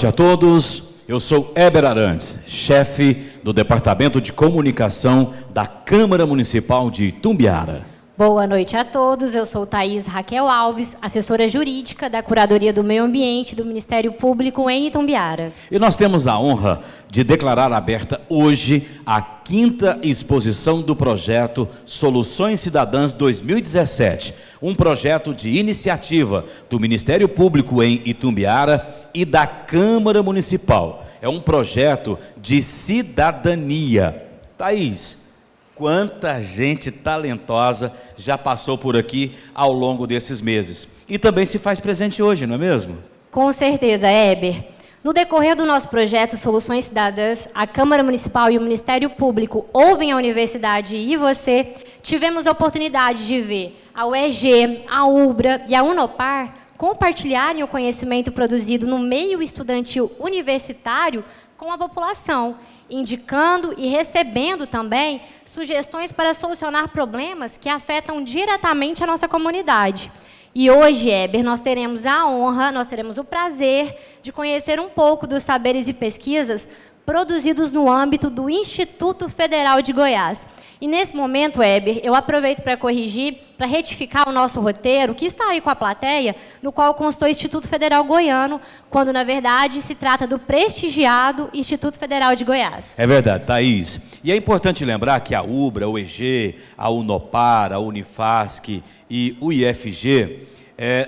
noite a todos. Eu sou Heber Arantes, chefe do Departamento de Comunicação da Câmara Municipal de Itumbiara. Boa noite a todos. Eu sou Thaís Raquel Alves, assessora jurídica da Curadoria do Meio Ambiente do Ministério Público em Itumbiara. E nós temos a honra de declarar aberta hoje a 5ª exposição do projeto Soluções Cidadãs 2017, um projeto de iniciativa do Ministério Público em Itumbiara e da Câmara Municipal. É um projeto de cidadania. Thaís, quanta gente talentosa já passou por aqui ao longo desses meses. E também se faz presente hoje, não é mesmo? Com certeza, Heber. No decorrer do nosso projeto Soluções Cidadãs, a Câmara Municipal e o Ministério Público ouvem a Universidade e você, tivemos a oportunidade de ver a UEG, a UBRA e a Unopar compartilharem o conhecimento produzido no meio estudantil universitário com a população, indicando e recebendo também sugestões para solucionar problemas que afetam diretamente a nossa comunidade. E hoje, Heber, nós teremos a honra, nós teremos o prazer de conhecer um pouco dos saberes e pesquisas produzidos no âmbito do Instituto Federal de Goiás. E nesse momento, Heber, eu aproveito para corrigir, para retificar o nosso roteiro, que está aí com a plateia, no qual constou o Instituto Federal Goiano, quando, na verdade, se trata do prestigiado Instituto Federal de Goiás. É verdade, Thaís. E é importante lembrar que a UBRA, a UEG, a Unopar, a Unifasc e o IFG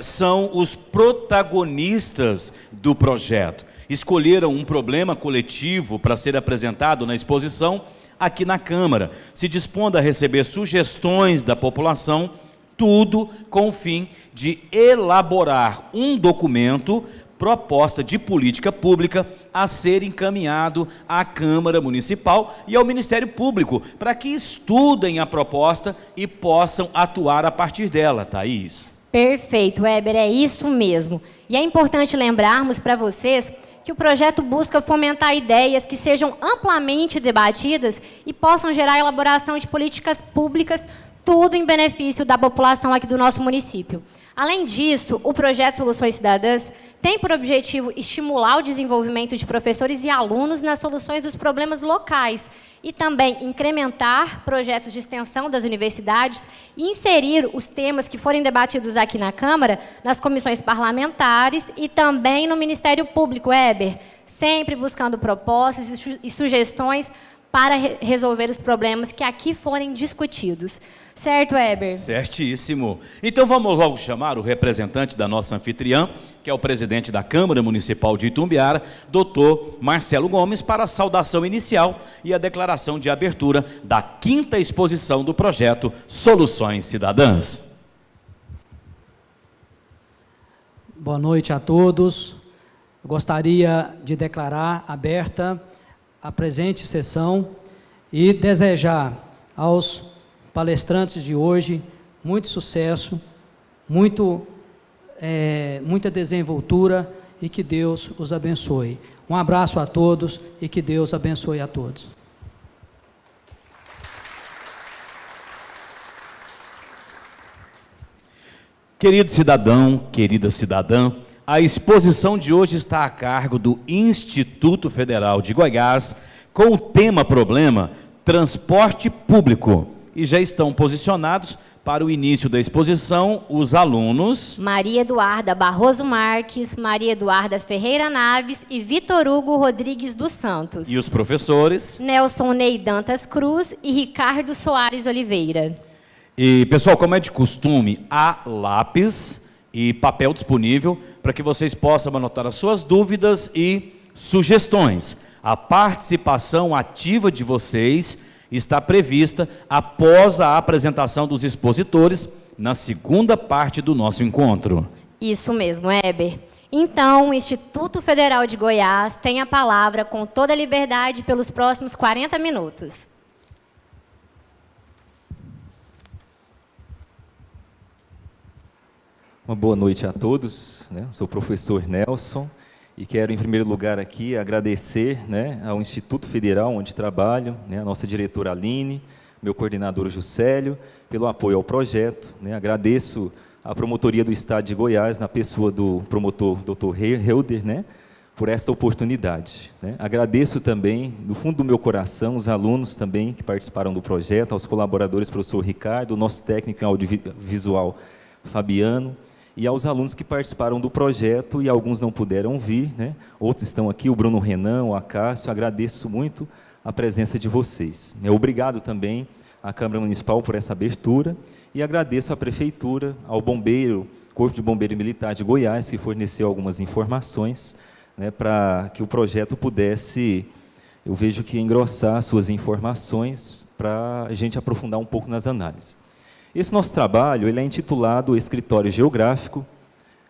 são os protagonistas do projeto. Escolheram um problema coletivo para ser apresentado na exposição aqui na Câmara, se dispondo a receber sugestões da população, tudo com o fim de elaborar um documento, proposta de política pública a ser encaminhado à Câmara Municipal e ao Ministério Público, para que estudem a proposta e possam atuar a partir dela, Thaís. Perfeito, Heber, é isso mesmo. E é importante lembrarmos para vocês que o projeto busca fomentar ideias que sejam amplamente debatidas e possam gerar a elaboração de políticas públicas, tudo em benefício da população aqui do nosso município. Além disso, o projeto Soluções Cidadãs tem por objetivo estimular o desenvolvimento de professores e alunos nas soluções dos problemas locais e também incrementar projetos de extensão das universidades e inserir os temas que forem debatidos aqui na Câmara, nas comissões parlamentares e também no Ministério Público, Heber, sempre buscando propostas e sugestões para resolver os problemas que aqui forem discutidos. Certo, Heber? Certíssimo. Então vamos logo chamar o representante da nossa anfitriã, que é o presidente da Câmara Municipal de Itumbiara, doutor Marcelo Gomes, para a saudação inicial e a declaração de abertura da 5ª exposição do projeto Soluções Cidadãs. Boa noite a todos. Eu gostaria de declarar aberta a presente sessão e desejar aos palestrantes de hoje muito sucesso, muita desenvoltura e que Deus os abençoe. Um abraço a todos e que Deus abençoe a todos. Querido cidadão, querida cidadã, a exposição de hoje está a cargo do Instituto Federal de Goiás com o tema-problema Transporte Público. E já estão posicionados para o início da exposição os alunos Maria Eduarda Barroso Marques, Maria Eduarda Ferreira Naves e Vitor Hugo Rodrigues dos Santos. E os professores Nelson Ney Dantas Cruz e Ricardo Soares Oliveira. E, pessoal, como é de costume, há lápis e papel disponível para que vocês possam anotar as suas dúvidas e sugestões. A participação ativa de vocês está prevista após a apresentação dos expositores na segunda parte do nosso encontro. Isso mesmo, Heber. Então, o Instituto Federal de Goiás tem a palavra com toda a liberdade pelos próximos 40 minutos. Uma boa noite a todos, né? Sou o professor Nelson e quero, em primeiro lugar, aqui agradecer, né, ao Instituto Federal onde trabalho, né, a nossa diretora Aline, meu coordenador Juscelio, pelo apoio ao projeto, né? Agradeço à Promotoria do Estado de Goiás, na pessoa do promotor Dr. Helder, né, por esta oportunidade, né? Agradeço também, do fundo do meu coração, os alunos também que participaram do projeto, aos colaboradores, professor Ricardo, o nosso técnico em audiovisual, Fabiano, e aos alunos que participaram do projeto e alguns não puderam vir, né? Outros estão aqui, o Bruno Renan, o Acácio, agradeço muito a presença de vocês. Obrigado também à Câmara Municipal por essa abertura e agradeço à Prefeitura, ao Bombeiro, Corpo de Bombeiro Militar de Goiás, que forneceu algumas informações, né, para que o projeto pudesse, eu vejo que engrossar suas informações para a gente aprofundar um pouco nas análises. Esse nosso trabalho ele é intitulado Escritório Geográfico,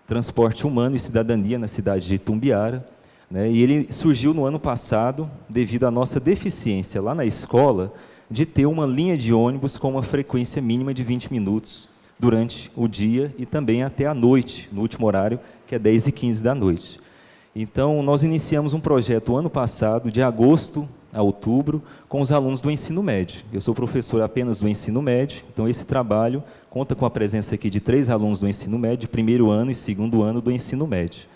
Transporte Humano e Cidadania na cidade de Itumbiara, né, e ele surgiu no ano passado devido à nossa deficiência lá na escola de ter uma linha de ônibus com uma frequência mínima de 20 minutos durante o dia e também até a noite, no último horário, que é 10h15 da noite. Então, nós iniciamos um projeto ano passado, de agosto a outubro, com os alunos do ensino médio. Eu sou professor apenas do ensino médio, então esse trabalho conta com a presença aqui de 3 alunos do ensino médio, primeiro ano e segundo ano do ensino médio.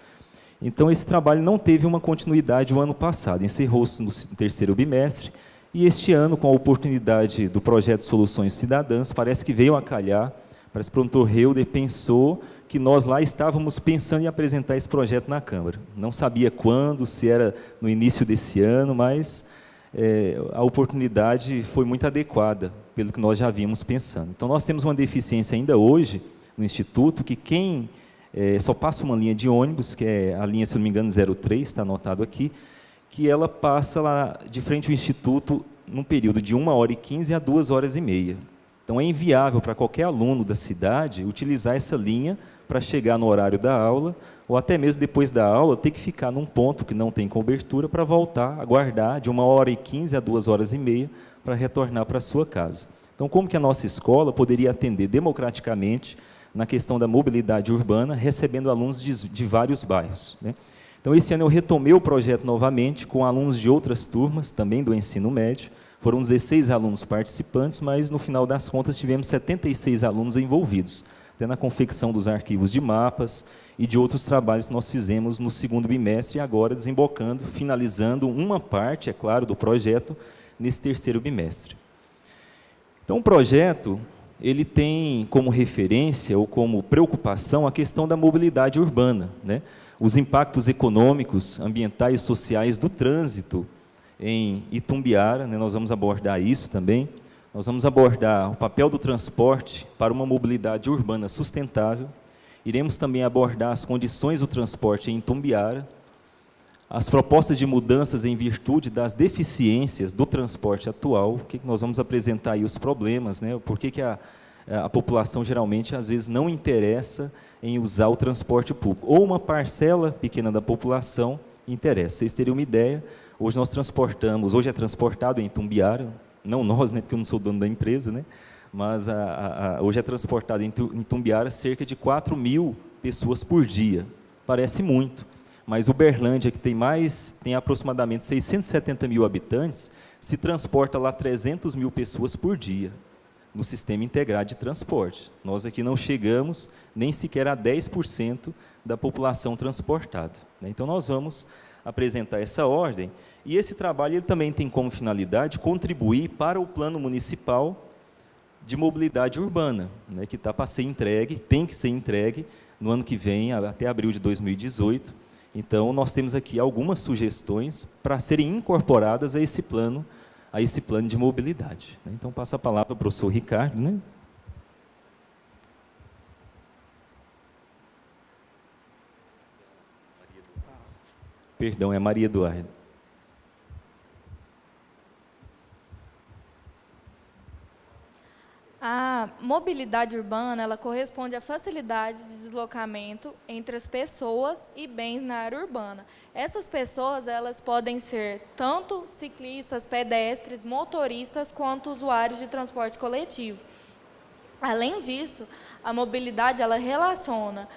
Então, esse trabalho não teve uma continuidade o ano passado, encerrou-se no terceiro bimestre, e este ano, com a oportunidade do projeto Soluções Cidadãs, parece que veio a calhar, parece que o professor Helder pensou que nós lá estávamos pensando em apresentar esse projeto na Câmara. Não sabia quando, se era no início desse ano, mas a oportunidade foi muito adequada, pelo que nós já vínhamos pensando. Então, nós temos uma deficiência ainda hoje no Instituto, que quem só passa uma linha de ônibus, que é a linha, se não me engano, 03, está anotado aqui, que ela passa lá de frente ao Instituto num período de 1h15 a 2h30. Então, é inviável para qualquer aluno da cidade utilizar essa linha para chegar no horário da aula, ou até mesmo depois da aula, ter que ficar num ponto que não tem cobertura para voltar, aguardar de 1h15 a 2h30 para retornar para a sua casa. Então, como que a nossa escola poderia atender democraticamente na questão da mobilidade urbana, recebendo alunos de vários bairros, né? Então, esse ano eu retomei o projeto novamente, com alunos de outras turmas, também do ensino médio. Foram 16 alunos participantes, mas, no final das contas, tivemos 76 alunos envolvidos, até na confecção dos arquivos de mapas e de outros trabalhos que nós fizemos no segundo bimestre, e agora desembocando, finalizando uma parte, é claro, do projeto, nesse terceiro bimestre. Então, o projeto ele tem como referência ou como preocupação a questão da mobilidade urbana, né? Os impactos econômicos, ambientais e sociais do trânsito em Itumbiara, né? Nós vamos abordar isso também. Nós vamos abordar o papel do transporte para uma mobilidade urbana sustentável. Iremos também abordar as condições do transporte em Itumbiara, as propostas de mudanças em virtude das deficiências do transporte atual, o que nós vamos apresentar aí os problemas, né? Por que a população geralmente, às vezes, não interessa em usar o transporte público, ou uma parcela pequena da população interessa. Vocês teriam uma ideia, hoje nós transportamos, hoje é transportado em Itumbiara, não nós, né, porque eu não sou dono da empresa, né, mas hoje é transportado em Itumbiara cerca de 4.000 pessoas por dia. Parece muito, mas Uberlândia, que tem aproximadamente 670 mil habitantes, se transporta lá 300 mil pessoas por dia, no sistema integrado de transporte. Nós aqui não chegamos nem sequer a 10% da população transportada, né? Então, nós vamos apresentar essa ordem, e esse trabalho ele também tem como finalidade contribuir para o plano municipal de mobilidade urbana, né, que está para ser entregue, tem que ser entregue no ano que vem, até abril de 2018. Então, nós temos aqui algumas sugestões para serem incorporadas a esse plano de mobilidade, né? Então, passo a palavra para o professor Ricardo, né? Perdão, é Maria Eduarda. A mobilidade urbana, ela corresponde à facilidade de deslocamento entre as pessoas e bens na área urbana. Essas pessoas, elas podem ser tanto ciclistas, pedestres, motoristas, quanto usuários de transporte coletivo. Além disso, a mobilidade ela relaciona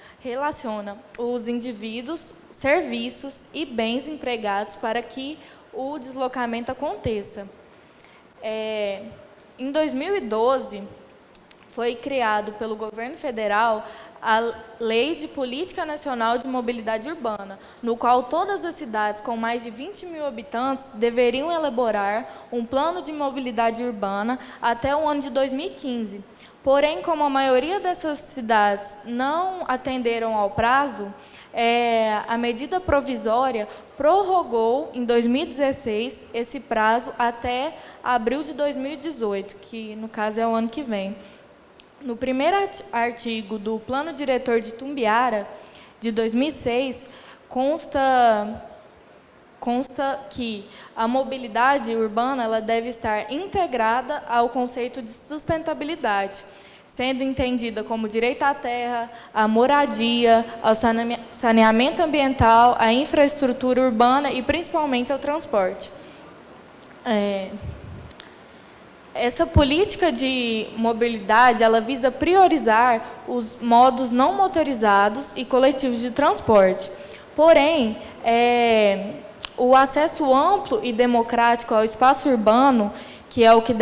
os indivíduos, serviços e bens empregados para que o deslocamento aconteça. Em 2012, foi criado pelo governo federal a Lei de Política Nacional de Mobilidade Urbana, no qual todas as cidades com mais de 20 mil habitantes deveriam elaborar um plano de mobilidade urbana até o ano de 2015. Porém, como a maioria dessas cidades não atenderam ao prazo, a medida provisória prorrogou, em 2016, esse prazo até abril de 2018, que, no caso, é o ano que vem. No primeiro artigo do Plano Diretor de Itumbiara, de 2006, consta que a mobilidade urbana ela deve estar integrada ao conceito de sustentabilidade, sendo entendida como direito à terra, à moradia, ao saneamento ambiental, à infraestrutura urbana e, principalmente, ao transporte. Essa política de mobilidade, ela visa priorizar os modos não motorizados e coletivos de transporte. Porém, o acesso amplo e democrático ao espaço urbano, que é o que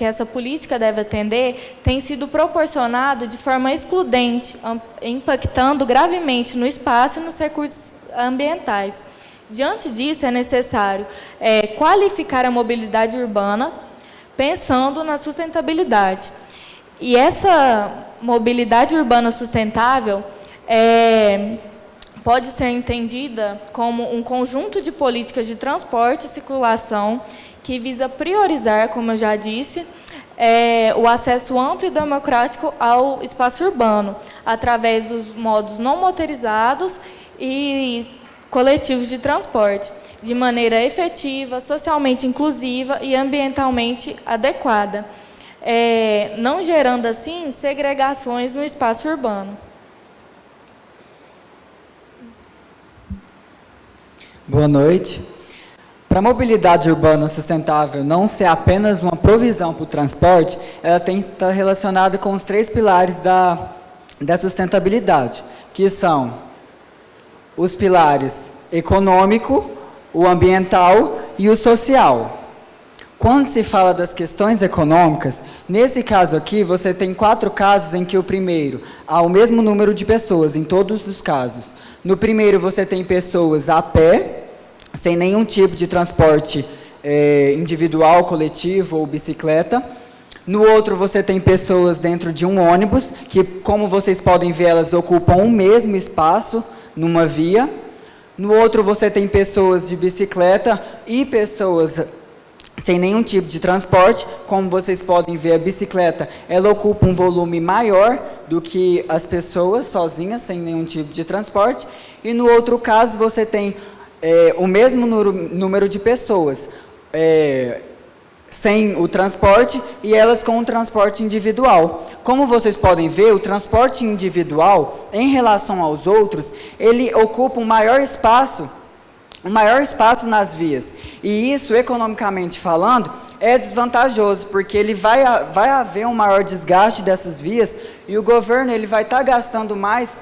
essa política deve atender, tem sido proporcionado de forma excludente, impactando gravemente no espaço e nos recursos ambientais. Diante disso, é necessário qualificar a mobilidade urbana, pensando na sustentabilidade. E essa mobilidade urbana sustentável pode ser entendida como um conjunto de políticas de transporte e circulação que visa priorizar, como eu já disse, o acesso amplo e democrático ao espaço urbano, através dos modos não motorizados e coletivos de transporte, de maneira efetiva, socialmente inclusiva e ambientalmente adequada, não gerando, assim, segregações no espaço urbano. Boa noite. Para a mobilidade urbana sustentável não ser apenas uma provisão para o transporte, ela tem que estar relacionada com os 3 pilares da sustentabilidade, que são os pilares econômico, o ambiental e o social. Quando se fala das questões econômicas, nesse caso aqui, você tem 4 casos em que o primeiro, há o mesmo número de pessoas, em todos os casos. No primeiro, você tem pessoas a pé, sem nenhum tipo de transporte individual, coletivo ou bicicleta. No outro, você tem pessoas dentro de um ônibus, que, como vocês podem ver, elas ocupam o mesmo espaço numa via. No outro, você tem pessoas de bicicleta e pessoas sem nenhum tipo de transporte. Como vocês podem ver, a bicicleta ela ocupa um volume maior do que as pessoas sozinhas, sem nenhum tipo de transporte. E no outro caso, você tem o mesmo número de pessoas sem o transporte e elas com o transporte individual. Como vocês podem ver, o transporte individual, em relação aos outros, ele ocupa um maior espaço nas vias. E isso, economicamente falando, é desvantajoso, porque vai haver um maior desgaste dessas vias e o governo ele vai estar gastando mais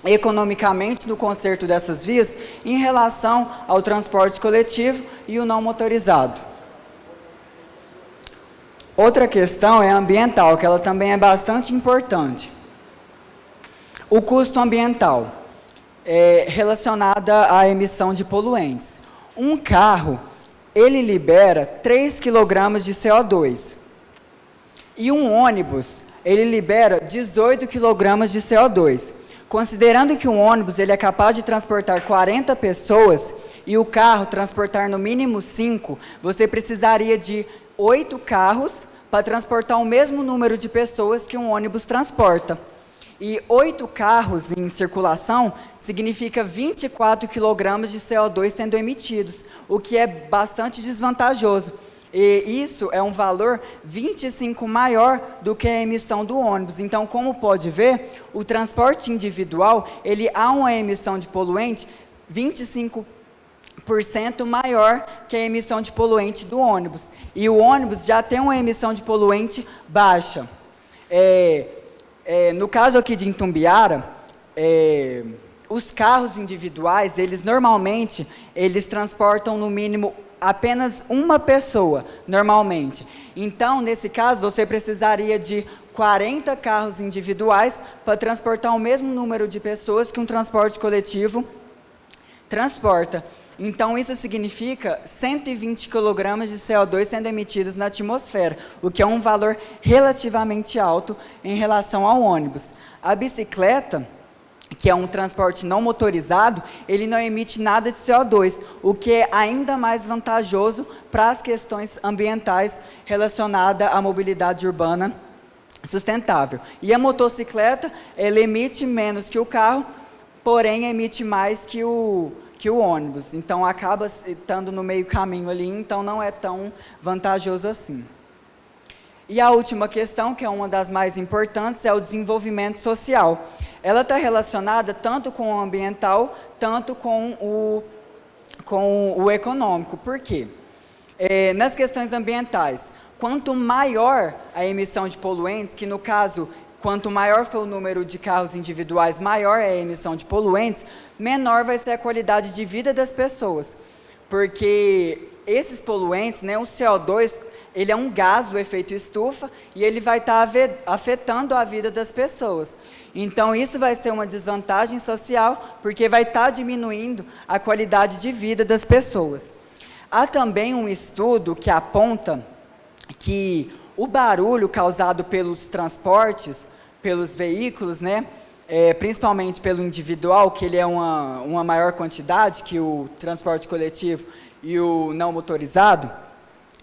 economicamente no conserto dessas vias em relação ao transporte coletivo e o não motorizado. Outra questão é ambiental, que ela também é bastante importante. O custo ambiental é relacionada à emissão de poluentes. Um carro, ele libera 3 kg de CO2. E um ônibus, ele libera 18 kg de CO2. Considerando que um ônibus ele é capaz de transportar 40 pessoas e o carro transportar no mínimo 5, você precisaria de 8 carros para transportar o mesmo número de pessoas que um ônibus transporta. E 8 carros em circulação significa 24 kg de CO2 sendo emitidos, o que é bastante desvantajoso. E isso é um valor 25 maior do que a emissão do ônibus. Então, como pode ver, o transporte individual, ele há uma emissão de poluente 25% maior que a emissão de poluente do ônibus. E o ônibus já tem uma emissão de poluente baixa. No caso aqui de Itumbiara, os carros individuais, eles normalmente, eles transportam no mínimo apenas uma pessoa, normalmente. Então, nesse caso, você precisaria de 40 carros individuais para transportar o mesmo número de pessoas que um transporte coletivo transporta. Então, isso significa 120 kg de CO2 sendo emitidos na atmosfera, o que é um valor relativamente alto em relação ao ônibus. A bicicleta, que é um transporte não motorizado, ele não emite nada de CO2, o que é ainda mais vantajoso para as questões ambientais relacionadas à mobilidade urbana sustentável. E a motocicleta, ela emite menos que o carro, porém emite mais que o ônibus. Então, acaba estando no meio caminho ali, então não é tão vantajoso assim. E a última questão, que é uma das mais importantes, é o desenvolvimento social. Ela está relacionada tanto com o ambiental, tanto com o econômico. Por quê? Nas questões ambientais, quanto maior a emissão de poluentes, que no caso, quanto maior for o número de carros individuais, maior é a emissão de poluentes, menor vai ser a qualidade de vida das pessoas. Porque esses poluentes, né, o CO2, ele é um gás do efeito estufa e ele vai estar afetando a vida das pessoas. Então, isso vai ser uma desvantagem social, porque vai estar diminuindo a qualidade de vida das pessoas. Há também um estudo que aponta que o barulho causado pelos transportes, pelos veículos, né, principalmente pelo individual, que ele é uma maior quantidade que o transporte coletivo e o não motorizado,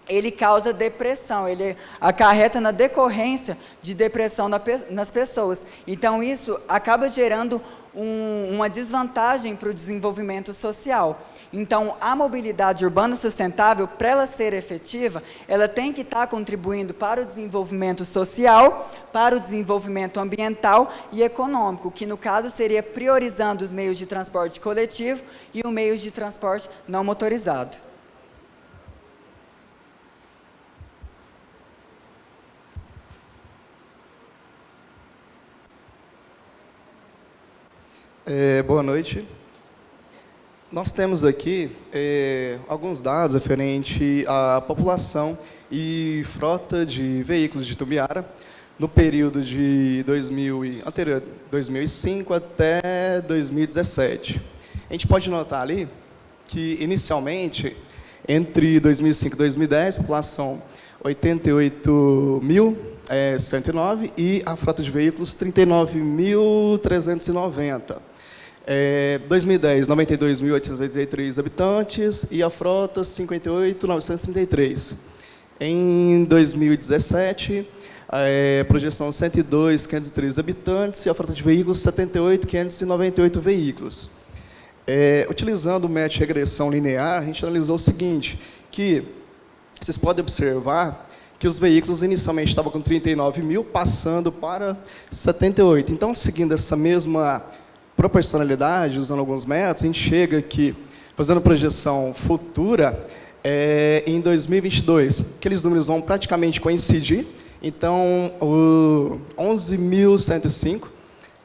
ele causa depressão, ele acarreta na decorrência de depressão nas pessoas. Então, isso acaba gerando uma desvantagem para o desenvolvimento social. Então, a mobilidade urbana sustentável, para ela ser efetiva, ela tem que estar contribuindo para o desenvolvimento social, para o desenvolvimento ambiental e econômico, que no caso seria priorizando os meios de transporte coletivo e os meios de transporte não motorizado. Boa noite. Nós temos aqui alguns dados referentes à população e frota de veículos de Itumbiara no período de 2005 até 2017. A gente pode notar ali que, inicialmente, entre 2005 e 2010, a população 88.109 e a frota de veículos 39.390. 2010, 92.883 habitantes e a frota 58.933. Em 2017, projeção 102.513 habitantes e a frota de veículos 78.598 veículos. Utilizando o método de regressão linear, a gente analisou o seguinte, que vocês podem observar que os veículos inicialmente estavam com 39 mil, passando para 78. Então, seguindo essa mesma proporcionalidade, usando alguns métodos, a gente chega aqui, fazendo projeção futura, em 2022, aqueles números vão praticamente coincidir. Então, 11.105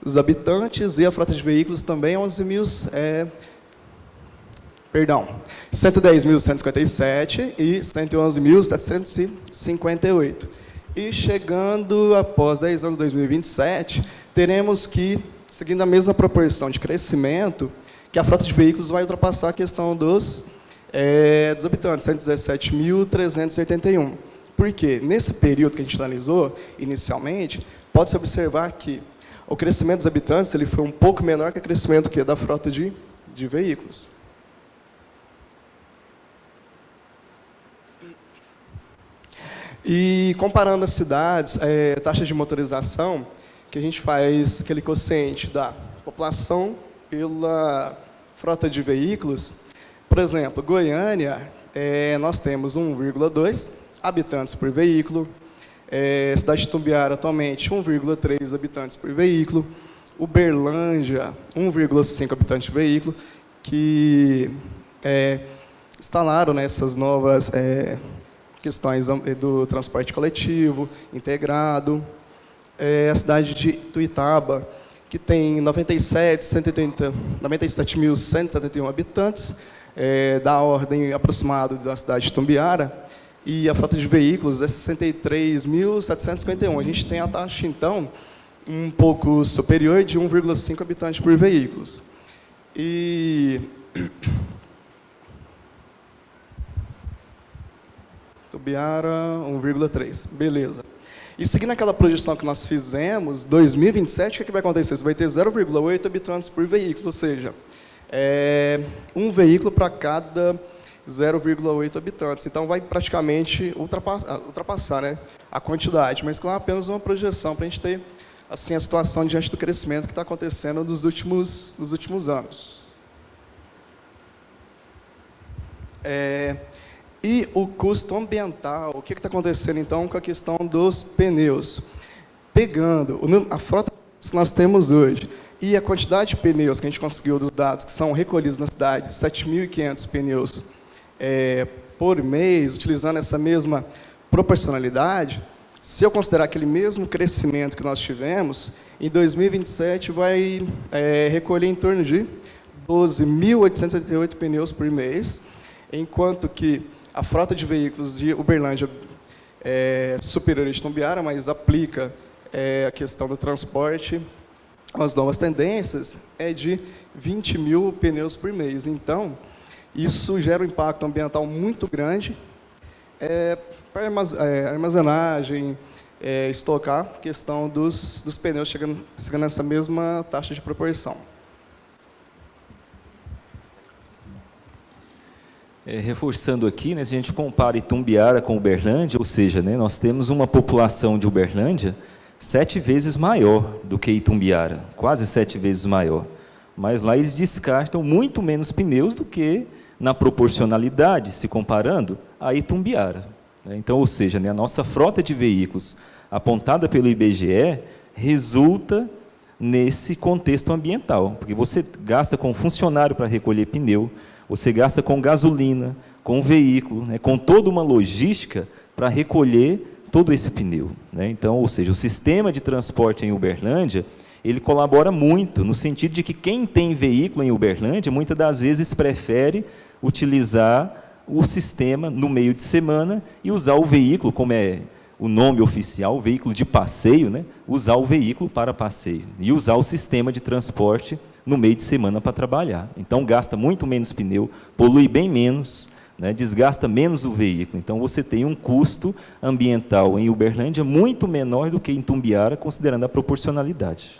os habitantes e a frota de veículos também 110.157 e 111.758. E chegando após 10 anos, 2027, teremos que, seguindo a mesma proporção de crescimento, que a frota de veículos vai ultrapassar a questão dos habitantes, 117.381. Por quê? Nesse período que a gente analisou, inicialmente, pode-se observar que o crescimento dos habitantes ele foi um pouco menor que o crescimento da frota de veículos. E comparando as cidades, taxa de motorização, que a gente faz aquele quociente da população pela frota de veículos, por exemplo, Goiânia, nós temos 1,2 habitantes por veículo, cidade de Itumbiara, atualmente, 1,3 habitantes por veículo, Uberlândia, 1,5 habitantes por veículo, que instalaram essas novas questões do transporte coletivo, integrado. A cidade de Tuitaba, que tem 97.171 habitantes, da ordem aproximada da cidade de Itumbiara, e a frota de veículos é 63.751. A gente tem a taxa, então, um pouco superior de 1,5 habitantes por veículo. E Itumbiara, 1,3. Beleza. E seguindo aquela projeção que nós fizemos, 2027, o que vai acontecer? Você vai ter 0,8 habitantes por veículo, ou seja, um veículo para cada 0,8 habitantes. Então, vai praticamente ultrapassar, né, a quantidade. Mas, claro, apenas uma projeção para a gente ter assim, a situação diante do crescimento que está acontecendo nos últimos anos. E o custo ambiental, o que está acontecendo, então, com a questão dos pneus? Pegando a frota que nós temos hoje e a quantidade de pneus que a gente conseguiu dos dados que são recolhidos na cidade, 7.500 pneus por mês, utilizando essa mesma proporcionalidade, se eu considerar aquele mesmo crescimento que nós tivemos, em 2027 vai recolher em torno de 12.888 pneus por mês, enquanto que a frota de veículos de Uberlândia é superior a de Itumbiara, mas aplica a questão do transporte, as novas tendências, é de 20.000 pneus por mês. Então, isso gera um impacto ambiental muito grande para armazenagem, estocar, a questão dos pneus chegando nessa mesma taxa de proporção. Reforçando aqui, né, se a gente compara Itumbiara com Uberlândia, ou seja, né, nós temos uma população de Uberlândia 7 vezes maior do que Itumbiara, quase 7 vezes maior. Mas lá eles descartam muito menos pneus do que na proporcionalidade, se comparando a Itumbiara. Então, ou seja, né, a nossa frota de veículos apontada pelo IBGE resulta nesse contexto ambiental, porque você gasta com funcionário para recolher pneu, você gasta com gasolina, com veículo, né, com toda uma logística para recolher todo esse pneu, né? Então, ou seja, o sistema de transporte em Uberlândia, ele colabora muito, no sentido de que quem tem veículo em Uberlândia, muitas das vezes prefere utilizar o sistema no meio de semana e usar o veículo, como é o nome oficial, o veículo de passeio, né? Usar o veículo para passeio e usar o sistema de transporte no meio de semana para trabalhar. Então, gasta muito menos pneu, polui bem menos, né? Desgasta menos o veículo. Então, você tem um custo ambiental em Uberlândia muito menor do que em Itumbiara, considerando a proporcionalidade.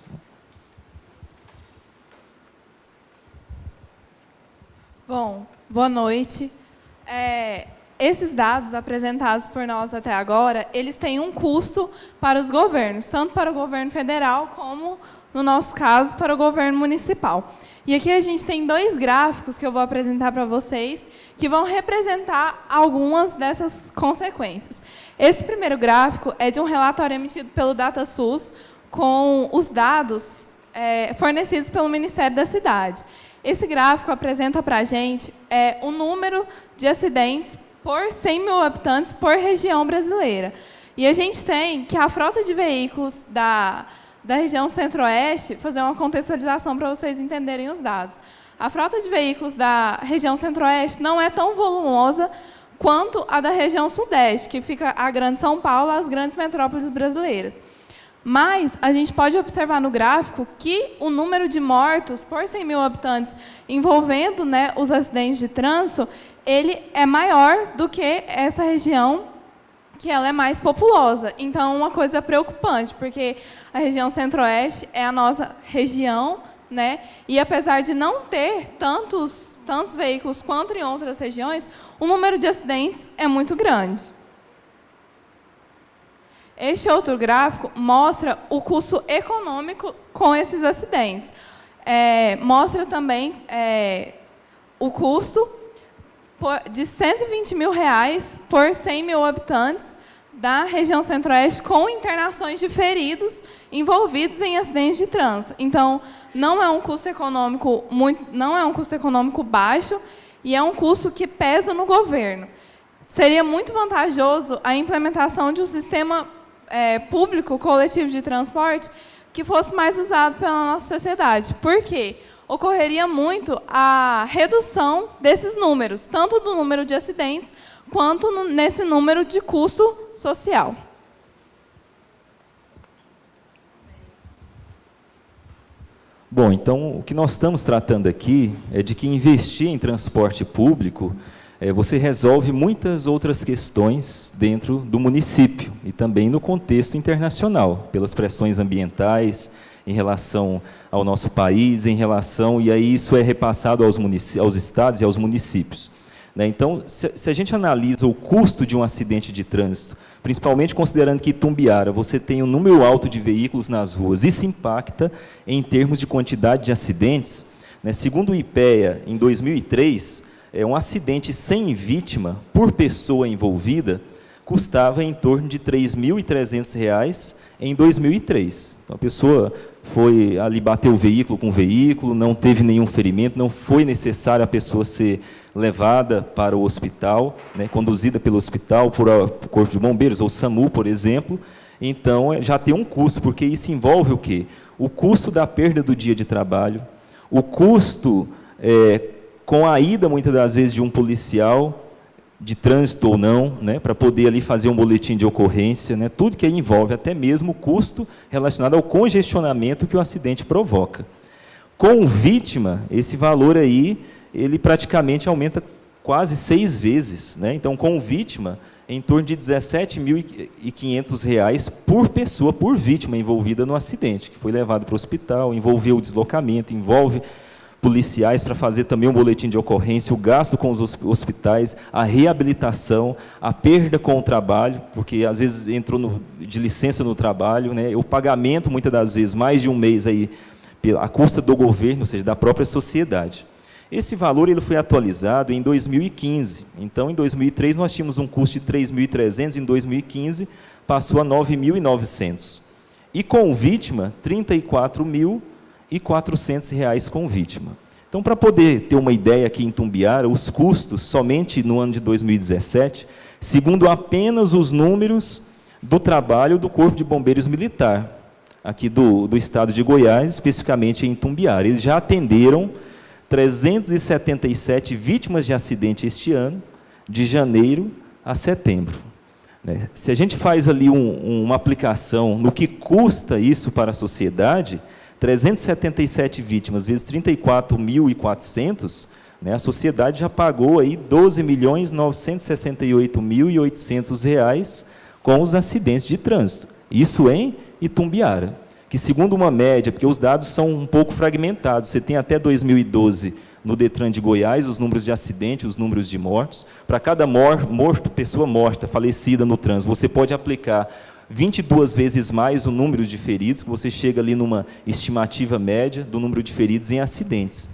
Bom, boa noite. Esses dados apresentados por nós até agora, eles têm um custo para os governos, tanto para o governo federal como, no nosso caso, para o governo municipal. E aqui a gente tem 2 gráficos que eu vou apresentar para vocês, que vão representar algumas dessas consequências. Esse primeiro gráfico é de um relatório emitido pelo DataSUS, com os dados fornecidos pelo Ministério da Cidade. Esse gráfico apresenta para a gente o número de acidentes por 100 mil habitantes por região brasileira. E a gente tem que a frota de veículos da região centro-oeste, fazer uma contextualização para vocês entenderem os dados. A frota de veículos da região centro-oeste não é tão volumosa quanto a da região sudeste, que fica a Grande São Paulo, as grandes metrópoles brasileiras. Mas a gente pode observar no gráfico que o número de mortos por 100 mil habitantes envolvendo, né, os acidentes de trânsito, ele é maior do que essa região, que ela é mais populosa. Então, uma coisa preocupante, porque a região centro-oeste é a nossa região, né, e apesar de não ter tantos veículos quanto em outras regiões, o número de acidentes é muito grande. Este outro gráfico mostra o custo econômico com esses acidentes. Mostra também o custo de R$ 120 mil por 100 mil habitantes da região centro-oeste, com internações de feridos envolvidos em acidentes de trânsito. Então, não é um custo econômico baixo e é um custo que pesa no governo. Seria muito vantajoso a implementação de um sistema público coletivo de transporte que fosse mais usado pela nossa sociedade. Por quê? ocorreria muito a redução desses números, tanto do número de acidentes, quanto nesse número de custo social. Bom, então, o que nós estamos tratando aqui é de que investir em transporte público, você resolve muitas outras questões dentro do município e também no contexto internacional, pelas pressões ambientais, em relação ao nosso país, em relação, e aí isso é repassado aos estados e aos municípios. Então, se a gente analisa o custo de um acidente de trânsito, principalmente considerando que Itumbiara, você tem um número alto de veículos nas ruas, isso impacta em termos de quantidade de acidentes. Segundo o IPEA, em 2003, um acidente sem vítima por pessoa envolvida custava em torno de R$ 3.300 em 2003. Então, a pessoa foi ali, bateu o veículo com o veículo, não teve nenhum ferimento, não foi necessário a pessoa ser levada para o hospital, conduzida pelo hospital, por Corpo de Bombeiros, ou SAMU, por exemplo. Então, já tem um custo, porque isso envolve o quê? O custo da perda do dia de trabalho, o custo com a ida, muitas das vezes, de um policial, de trânsito ou não, para poder ali fazer um boletim de ocorrência, tudo que aí envolve, até mesmo o custo relacionado ao congestionamento que o acidente provoca. Com vítima, esse valor aí, ele praticamente aumenta quase 6 vezes. Então, com vítima, em torno de R$ 17.500 por pessoa, por vítima envolvida no acidente, que foi levado para o hospital, envolveu o deslocamento, envolve policiais para fazer também um boletim de ocorrência, o gasto com os hospitais, a reabilitação, a perda com o trabalho, porque às vezes entrou de licença no trabalho, o pagamento, muitas das vezes, mais de um mês aí, à custa do governo, ou seja, da própria sociedade. Esse valor ele foi atualizado em 2015. Então, em 2003, nós tínhamos um custo de R$ 3.300, em 2015, passou a R$ 9.900. E com vítima, R$ 34.400 com vítima. Então, para poder ter uma ideia aqui em Itumbiara, os custos, somente no ano de 2017, segundo apenas os números do trabalho do Corpo de Bombeiros Militar, aqui do estado de Goiás, especificamente em Itumbiara. Eles já atenderam 377 vítimas de acidente este ano, de janeiro a setembro. Se a gente faz ali uma aplicação no que custa isso para a sociedade, 377 vítimas vezes 34.400, a sociedade já pagou aí R$ 12.968.800 com os acidentes de trânsito. Isso em Itumbiara, que segundo uma média, porque os dados são um pouco fragmentados, você tem até 2012 no Detran de Goiás, os números de acidente, os números de mortos. Para cada pessoa morta, falecida no trânsito, você pode aplicar 22 vezes mais o número de feridos, que você chega ali numa estimativa média do número de feridos em acidentes.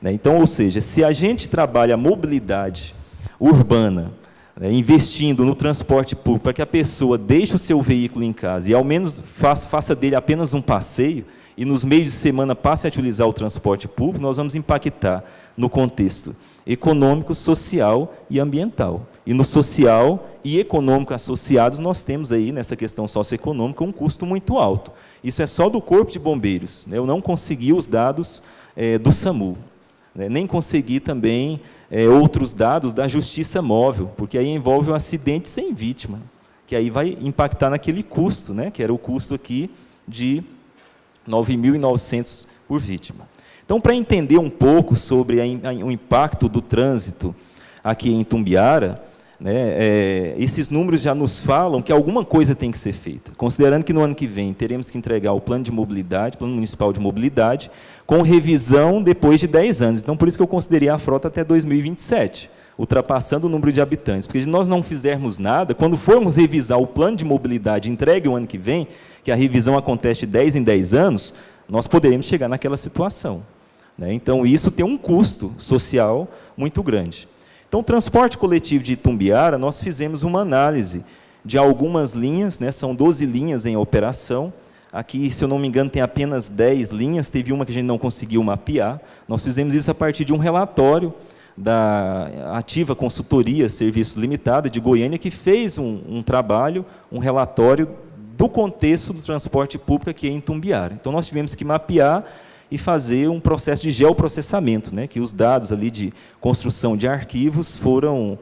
Então, ou seja, se a gente trabalha a mobilidade urbana, investindo no transporte público, para que a pessoa deixe o seu veículo em casa e ao menos faça dele apenas um passeio, e nos meios de semana passe a utilizar o transporte público, nós vamos impactar no contexto econômico, social e ambiental. E no social e econômico associados, nós temos aí, nessa questão socioeconômica, um custo muito alto. Isso é só do Corpo de Bombeiros. Eu não consegui os dados do SAMU, nem consegui também outros dados da Justiça Móvel, porque aí envolve um acidente sem vítima, que aí vai impactar naquele custo, que era o custo aqui de R$ 9.900 por vítima. Então, para entender um pouco sobre o impacto do trânsito aqui em Itumbiara, esses números já nos falam que alguma coisa tem que ser feita, considerando que no ano que vem teremos que entregar o plano de mobilidade, plano municipal de mobilidade, com revisão depois de 10 anos. Então, por isso que eu considerei a frota até 2027, ultrapassando o número de habitantes. Porque se nós não fizermos nada, quando formos revisar o plano de mobilidade entregue o ano que vem, que a revisão acontece de 10 em 10 anos, nós poderemos chegar naquela situação. Então, isso tem um custo social muito grande. Então, o transporte coletivo de Itumbiara, nós fizemos uma análise de algumas linhas, são 12 linhas em operação. Aqui, se eu não me engano, tem apenas 10 linhas, teve uma que a gente não conseguiu mapear. Nós fizemos isso a partir de um relatório da Ativa Consultoria Serviços Limitada, de Goiânia, que fez um trabalho, um relatório do contexto do transporte público aqui em Itumbiara. Então, nós tivemos que mapear e fazer um processo de geoprocessamento, né, que os dados ali de construção de arquivos foram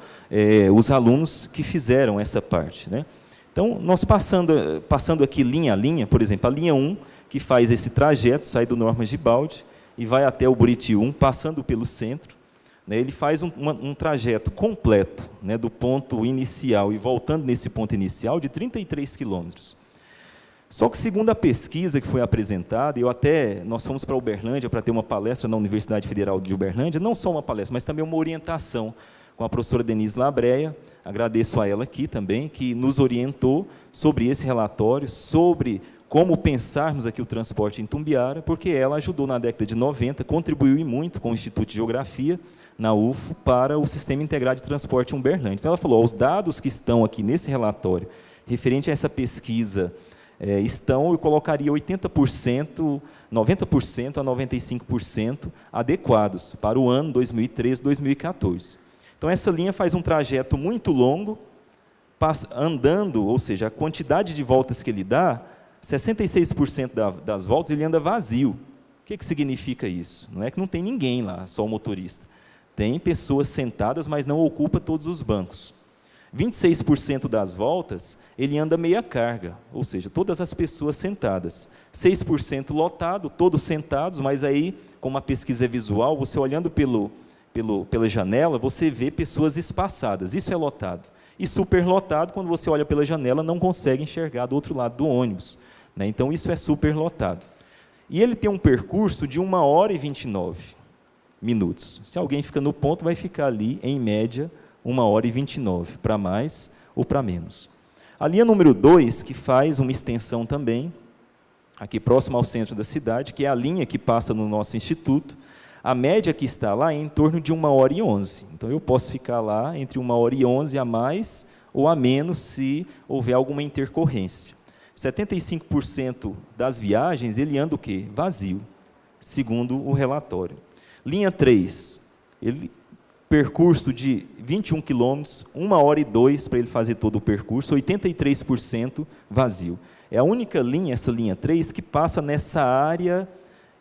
os alunos que fizeram essa parte, né. Então, nós passando aqui linha a linha, por exemplo, a linha 1, que faz esse trajeto, sai do Normas de Balde e vai até o Buriti 1, passando pelo centro, né, ele faz um trajeto completo, né, do ponto inicial e voltando nesse ponto inicial de 33 quilômetros. Só que, segundo a pesquisa que foi apresentada, nós fomos para Uberlândia para ter uma palestra na Universidade Federal de Uberlândia, não só uma palestra, mas também uma orientação com a professora Denise Labreia, agradeço a ela aqui também, que nos orientou sobre esse relatório, sobre como pensarmos aqui o transporte em Tumbiara, porque ela ajudou na década de 90, contribuiu e muito com o Instituto de Geografia, na UFO, para o Sistema Integrado de Transporte em Uberlândia. Então, ela falou, os dados que estão aqui nesse relatório, referente a essa pesquisa, eu colocaria 80%, 90% a 95% adequados para o ano 2013, 2014. Então, essa linha faz um trajeto muito longo, andando, ou seja, a quantidade de voltas que ele dá, 66% das voltas ele anda vazio. O que significa isso? Não é que não tem ninguém lá, só o motorista. Tem pessoas sentadas, mas não ocupa todos os bancos. 26% das voltas, ele anda meia carga, ou seja, todas as pessoas sentadas. 6% lotado, todos sentados, mas aí, como a pesquisa é visual, você olhando pela janela, você vê pessoas espaçadas, isso é lotado. E superlotado, quando você olha pela janela, não consegue enxergar do outro lado do ônibus, né? Então, isso é superlotado. E ele tem um percurso de 1h29 minutos. Se alguém fica no ponto, vai ficar ali, em média, 1h29, para mais ou para menos. A linha número 2, que faz uma extensão também, aqui próximo ao centro da cidade, que é a linha que passa no nosso instituto, a média que está lá é em torno de 1h11. Então, eu posso ficar lá entre 1h11 a mais ou a menos, se houver alguma intercorrência. 75% das viagens, ele anda o quê? Vazio, segundo o relatório. Linha 3, percurso de 21 quilômetros, 1h02 para ele fazer todo o percurso, 83% vazio. É a única linha, essa linha 3, que passa nessa área,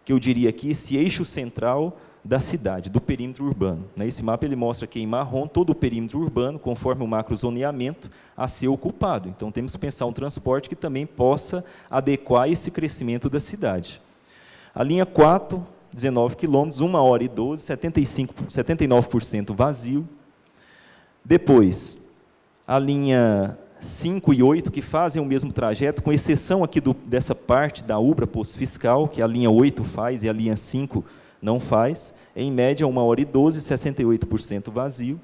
que eu diria aqui, esse eixo central da cidade, do perímetro urbano. Esse mapa ele mostra aqui em marrom todo o perímetro urbano, conforme o macrozoneamento, a ser ocupado. Então, temos que pensar um transporte que também possa adequar esse crescimento da cidade. A linha 4, 19 quilômetros, 1h12, 79% vazio. Depois, a linha 5 e 8, que fazem o mesmo trajeto, com exceção aqui dessa parte da Ubra Poço Fiscal, que a linha 8 faz e a linha 5 não faz, em média 1h12, 68% vazio.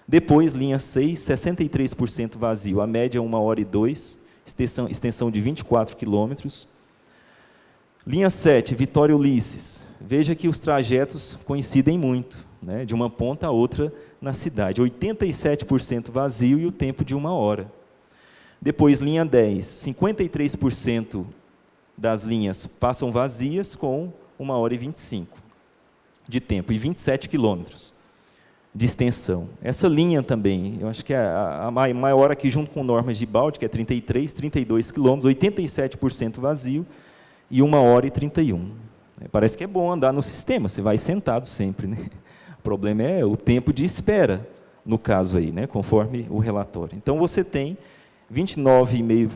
Depois, linha 6, 63% vazio, a média 1h02, extensão de 24 quilômetros. Linha 7, Vitória Ulisses. Veja que os trajetos coincidem muito, né, de uma ponta a outra na cidade. 87% vazio e o tempo de 1 hora. Depois, linha 10, 53% das linhas passam vazias com 1h25 de tempo e 27 quilômetros de extensão. Essa linha também, eu acho que é a maior aqui, junto com Normas de Balde, que é 32 quilômetros, 87% vazio e 1h31. Parece que é bom andar no sistema, você vai sentado sempre, né? O problema é o tempo de espera, no caso aí, né? Conforme o relatório. Então, você tem 29,5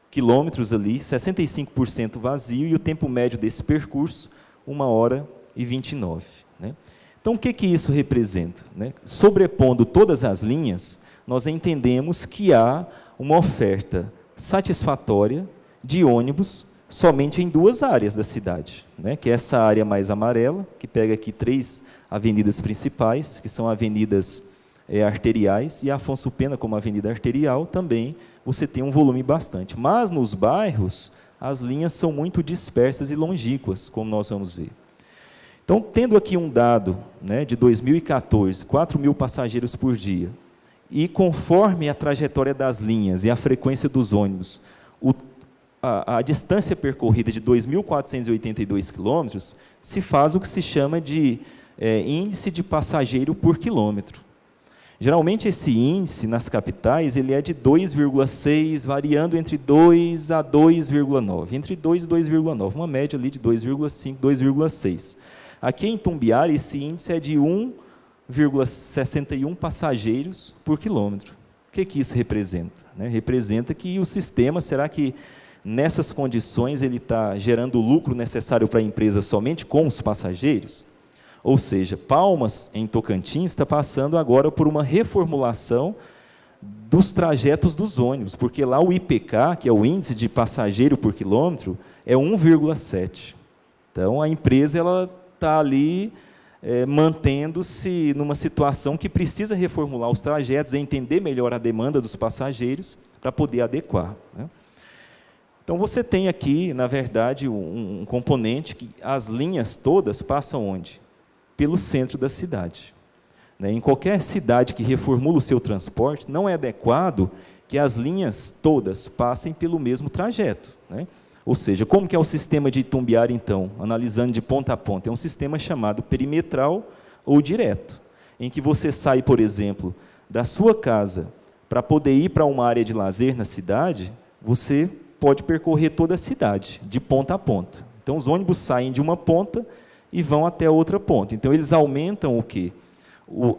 quilômetros ali, 65% vazio, e o tempo médio desse percurso, 1h29. Né? Então, o que isso representa? Né? Sobrepondo todas as linhas, nós entendemos que há uma oferta satisfatória de ônibus somente em 2 áreas da cidade, né? Que é essa área mais amarela, que pega aqui 3 avenidas principais, que são avenidas arteriais, e a Afonso Pena, como avenida arterial, também você tem um volume bastante. Mas nos bairros, as linhas são muito dispersas e longínquas, como nós vamos ver. Então, tendo aqui um dado, né, de 2014, 4.000 passageiros por dia, e conforme a trajetória das linhas e a frequência dos ônibus, a distância percorrida de 2.482 quilômetros, se faz o que se chama de índice de passageiro por quilômetro. Geralmente esse índice nas capitais ele é de 2,6, variando entre 2 a 2,9, entre 2 e 2,9, uma média ali de 2,5, 2,6. Aqui em Itumbiara esse índice é de 1,61 passageiros por quilômetro. O que isso representa? Representa que o sistema, será que nessas condições ele está gerando o lucro necessário para a empresa somente com os passageiros? Ou seja, Palmas, em Tocantins, está passando agora por uma reformulação dos trajetos dos ônibus, porque lá o IPK, que é o índice de passageiro por quilômetro, é 1,7. Então, a empresa está ali mantendo-se numa situação que precisa reformular os trajetos, entender melhor a demanda dos passageiros para poder adequar. Então, você tem aqui, na verdade, um componente que as linhas todas passam onde? Pelo centro da cidade. Em qualquer cidade que reformula o seu transporte, não é adequado que as linhas todas passem pelo mesmo trajeto. Ou seja, como que é o sistema de Itumbiara, então, analisando de ponta a ponta? É um sistema chamado perimetral ou direto, em que você sai, por exemplo, da sua casa para poder ir para uma área de lazer na cidade, você pode percorrer toda a cidade, de ponta a ponta. Então, os ônibus saem de uma ponta e vão até outra ponta. Então, eles aumentam o quê?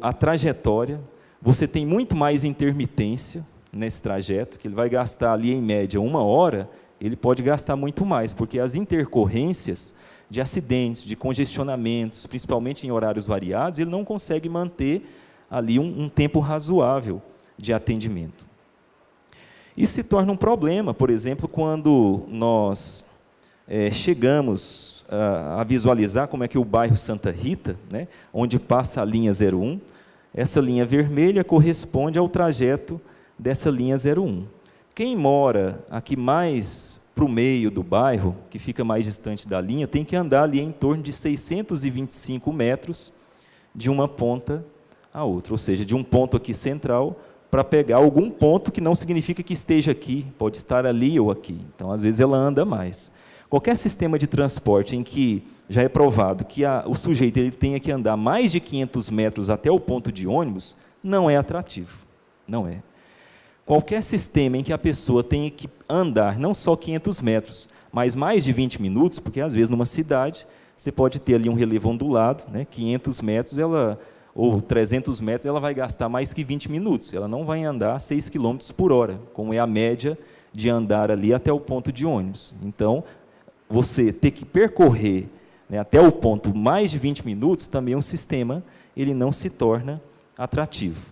A trajetória, você tem muito mais intermitência nesse trajeto, que ele vai gastar ali, em média, 1 hora, ele pode gastar muito mais, porque as intercorrências de acidentes, de congestionamentos, principalmente em horários variados, ele não consegue manter ali um tempo razoável de atendimento. Isso se torna um problema, por exemplo, quando nós chegamos a visualizar como é que o bairro Santa Rita, onde passa a linha 01, essa linha vermelha corresponde ao trajeto dessa linha 01. Quem mora aqui mais para o meio do bairro, que fica mais distante da linha, tem que andar ali em torno de 625 metros de uma ponta a outra, ou seja, de um ponto aqui central para pegar algum ponto que não significa que esteja aqui, pode estar ali ou aqui. Então, às vezes, ela anda mais. Qualquer sistema de transporte em que já é provado que o sujeito ele tenha que andar mais de 500 metros até o ponto de ônibus, não é atrativo. Não é. Qualquer sistema em que a pessoa tenha que andar não só 500 metros, mas mais de 20 minutos, porque às vezes numa cidade você pode ter ali um relevo ondulado, 500 metros ou 300 metros, ela vai gastar mais que 20 minutos, ela não vai andar 6 km por hora, como é a média de andar ali até o ponto de ônibus. Então, você ter que percorrer até o ponto mais de 20 minutos, também um sistema ele não se torna atrativo.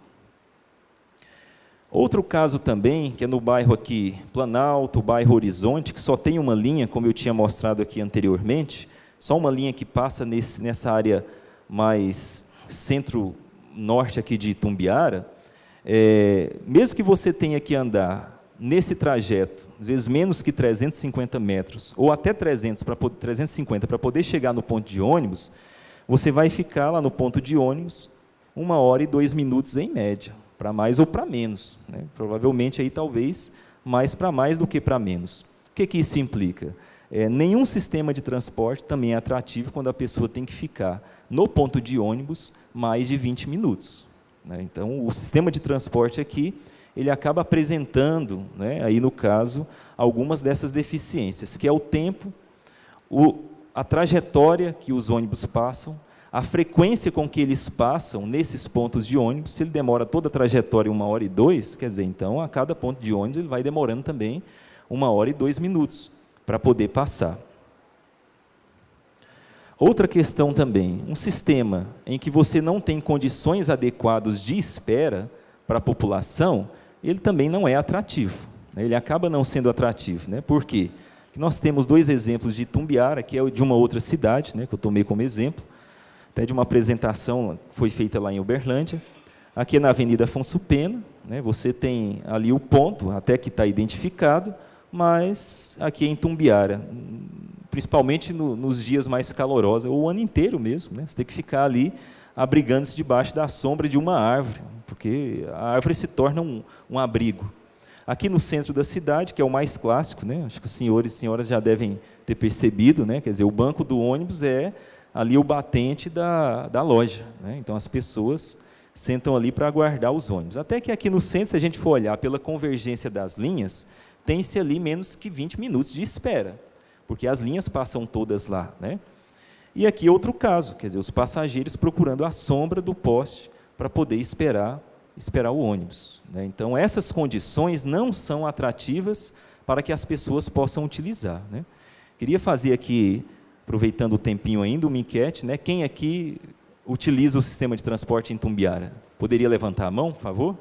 Outro caso também, que é no bairro aqui Planalto, bairro Horizonte, que só tem uma linha, como eu tinha mostrado aqui anteriormente, só uma linha que passa nessa área mais centro-norte aqui de Itumbiara, mesmo que você tenha que andar nesse trajeto, às vezes menos que 350 metros, ou até 350 para poder chegar no ponto de ônibus, você vai ficar lá no ponto de ônibus 1 hora e 2 minutos em média, para mais ou para menos. Provavelmente, aí, talvez, mais para mais do que para menos. O que isso implica? Nenhum sistema de transporte também é atrativo quando a pessoa tem que ficar no ponto de ônibus mais de 20 minutos. Então, o sistema de transporte aqui, ele acaba apresentando, aí no caso, algumas dessas deficiências, que é o tempo, a trajetória que os ônibus passam, a frequência com que eles passam nesses pontos de ônibus. Se ele demora toda a trajetória 1 hora e 2, quer dizer, então, a cada ponto de ônibus ele vai demorando também 1 hora e 2 minutos para poder passar. Outra questão também, um sistema em que você não tem condições adequadas de espera para a população, ele também não é atrativo, ele acaba não sendo atrativo. Por quê? Porque nós temos 2 exemplos de Itumbiara, que é de uma outra cidade, que eu tomei como exemplo, até de uma apresentação que foi feita lá em Uberlândia. Aqui na Avenida Afonso Pena, você tem ali o ponto, até que está identificado, mas aqui em Itumbiara, principalmente nos dias mais calorosos, ou o ano inteiro mesmo, você tem que ficar ali abrigando-se debaixo da sombra de uma árvore, porque a árvore se torna um abrigo. Aqui no centro da cidade, que é o mais clássico, acho que os senhores e senhoras já devem ter percebido, quer dizer, o banco do ônibus é ali o batente da loja. Então, as pessoas sentam ali para aguardar os ônibus. Até que aqui no centro, se a gente for olhar pela convergência das linhas, tem-se ali menos que 20 minutos de espera, porque as linhas passam todas lá, né? E aqui outro caso, quer dizer, os passageiros procurando a sombra do poste para poder esperar o ônibus, né? Então, essas condições não são atrativas para que as pessoas possam utilizar, né? Queria fazer aqui, aproveitando o tempinho ainda, uma enquete, né? Quem aqui utiliza o sistema de transporte em Tumbiara? Poderia levantar a mão, por favor?